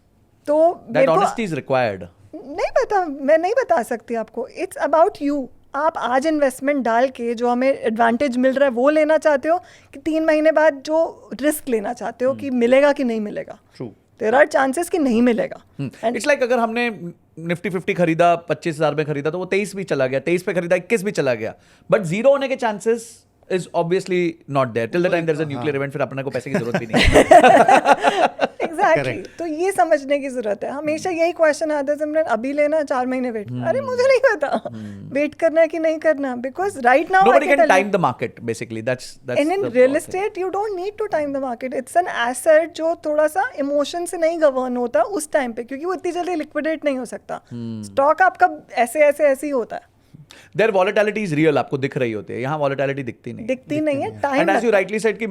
तो दैट ऑनेस्टी इज रिक्वायर्ड। नहीं पता, मैं नहीं बता सकती आपको, इट्स अबाउट यू। आप आज इन्वेस्टमेंट डाल के जो हमें एडवांटेज मिल रहा है वो लेना चाहते हो, कि 3 महीने बाद जो रिस्क लेना चाहते हो कि मिलेगा कि नहीं मिलेगा। ट्रू, देयर आर चांसेस कि नहीं मिलेगा। इट्स लाइक अगर हमने निफ्टी 50 खरीदा 25,000 में खरीदा तो वो 23 भी चला गया, 23 पे खरीदा 21 भी चला गया, बट जीरो होने के chances is obviously not there till the time there's a nuclear event, फिर अपने को पैसे की जरूरत भी नहीं है। Exactly. तो ये समझने की जरूरत है। हमेशा यही क्वेश्चन आता है सिमरन अभी लेना 4 महीने वेट, अरे मुझे नहीं पता वेट करना है कि नहीं करना, because right now nobody can time the market basically, that's and in real estate you don't need to time the market, it's an asset जो थोड़ा सा इमोशन से नहीं गवर्न होता उस टाइम पे, क्योंकि वो इतनी जल्दी लिक्विडेट नहीं हो सकता। स्टॉक आपका ऐसे ही होता है। Their volatility is real, आपको दिख रही होती है, यहाँ volatility दिखती नहीं है। Time and as you rightly said कि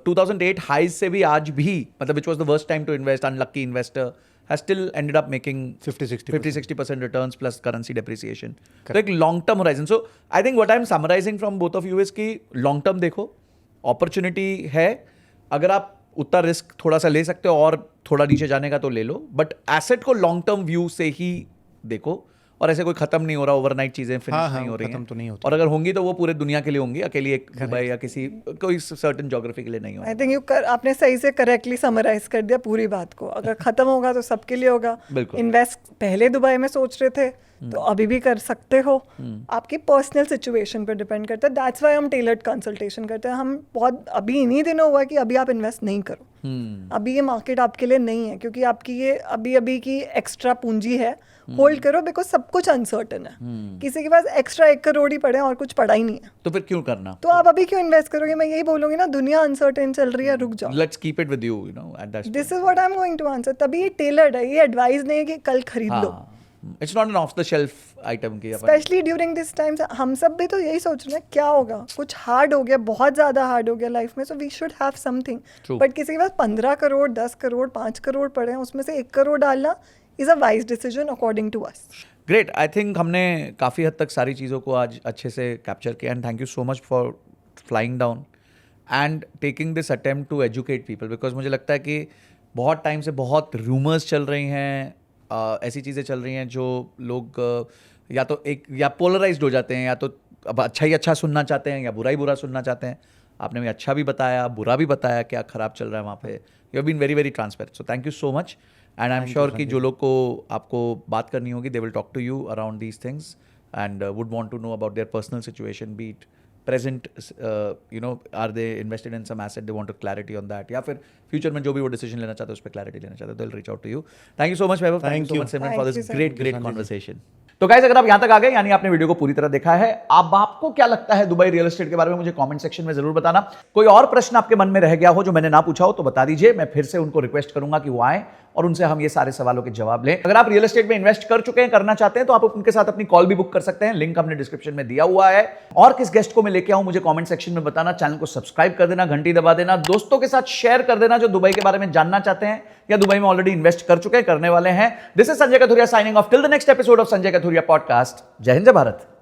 2008 highs से भी आज भी, मतलब which was the worst time to invest, unlucky investor has still ended up making 50-60% returns plus currency depreciation. तो एक long term horizon. So I think what I'm summarizing from both of you is कि long term देखो, opportunity है, अगर आप उतना risk थोड़ा सा ले सकते हो और थोड़ा नीचे जाने का तो ले लो, बट एसेट को लॉन्ग टर्म व्यू से ही देखो, और ऐसे कोई खत्म नहीं हो रहा, ओवरनाइट चीजें फिनिश नहीं हो रही हैं, तो नहीं होती, और अगर होंगी तो वो पूरे दुनिया के लिए होंगी, अकेली एक दुबई या किसी कोई सर्टेन ज्योग्राफी के लिए नहीं होगी। आई थिंक आपने सही से करेक्टली समराइज कर दिया पूरी बात को। अगर खत्म होगा तो सबके लिए होगा। इन्वेस्ट पहले दुबई में सोच रहे थे, तो अभी भी कर सकते हो। आपकी पर्सनल सिचुएशन पर डिपेंड करता है, दैट्स वाई हम टेलर्ड कंसल्टेशन करते हैं। हम बहुत अभी इन्हीं दिनों हुआ कि अभी आप इन्वेस्ट नहीं करो, अभी ये मार्केट आपके लिए नहीं है, क्योंकि आपकी ये अभी अभी की एक्स्ट्रा पूंजी है, होल्ड करो, बिकॉज सब कुछ अनसर्टन है। किसी के पास एक्स्ट्रा 1 करोड़ ही पड़े हैं और कुछ पड़ा ही नहीं है, तो फिर क्यों करना? तो आप अभी क्यों इन्वेस्ट करोगे? मैं यही बोलूंगी ना, दुनिया अनसर्टेन चल रही है, रुक जाओ। Let's keep it with you, you know, at that. This is what I am going to answer. तभी ये टेलर्ड है, ये एडवाइस नहीं है कि कल खरीद लो। It's not an off the shelf item की। स्पेशली ड्यूरिंग दिस टाइम हम सब भी तो यही सोच रहे हैं क्या होगा, कुछ हार्ड हो गया, बहुत ज़्यादा हार्ड हो गया लाइफ में, so we should have something. But किसी के पास 15 करोड़ 10 करोड़ 5 करोड़ पड़े हैं, उसमें से 1 करोड़ डालना is a wise decision according to us. Great, I think हमने काफ़ी हद तक सारी चीज़ों को आज अच्छे से कैप्चर किया, and thank you so much for flying down and taking this attempt to educate people, because मुझे लगता है कि बहुत टाइम से बहुत रूमर्स चल रही हैं, ऐसी चीज़ें चल रही हैं जो लोग या तो या पोलराइज्ड हो जाते हैं, या तो अब अच्छा ही अच्छा सुनना चाहते हैं या बुरा ही बुरा सुनना चाहते हैं। आपने भी अच्छा भी बताया, बुरा भी बताया, क्या ख़राब चल रहा है वहाँ पे। You have been very very transparent, so thank you so much. And I am sure कि जो लोग को आपको बात करनी होगी, they will talk to you around these things and would want to know about their personal situation, be it present, you know, are they invested in some asset, they want a clarity on that, या फिर future में जो भी वो decision लेना चाहते हैं उस पर क्लैरिटी लेना चाहते हैं, they'll reach out to you. Thank you so much Vaibhav, thank you so much Simran for this great conversation. तो गाइस, अगर आप यहाँ तक आ गए यानी आपने वीडियो को पूरी तरह देखा है, अब आपको क्या लगता है दुबई रियल एस्टेट के बारे में, मुझे कमेंट सेक्शन में जरूर बताना। कोई और प्रश्न आपके मन में रह गया हो जो मैंने ना पूछा हो तो बता दीजिए, मैं फिर से उनको रिक्वेस्ट करूंगा कि वो आए और उनसे हम ये सारे सवालों के जवाब लें। अगर आप रियल एस्टेट में इन्वेस्ट कर चुके हैं, करना चाहते हैं, तो आप उनके साथ अपनी कॉल भी बुक कर सकते हैं, लिंक हमने डिस्क्रिप्शन में दिया हुआ है। और किस गेस्ट को मैं लेके आऊं मुझे कमेंट सेक्शन में बताना, चैनल को सब्सक्राइब कर देना, घंटी दबा देना, दोस्तों के साथ शेयर कर देना जो दुबई के बारे में जानना चाहते हैं या दुबई में ऑलरेडी इन्वेस्ट कर चुके हैं, करने वाले हैं। This is Sanjay Kathuria signing off till the next episode of Sanjay Kathuria podcast. जय हिंद, जय भारत।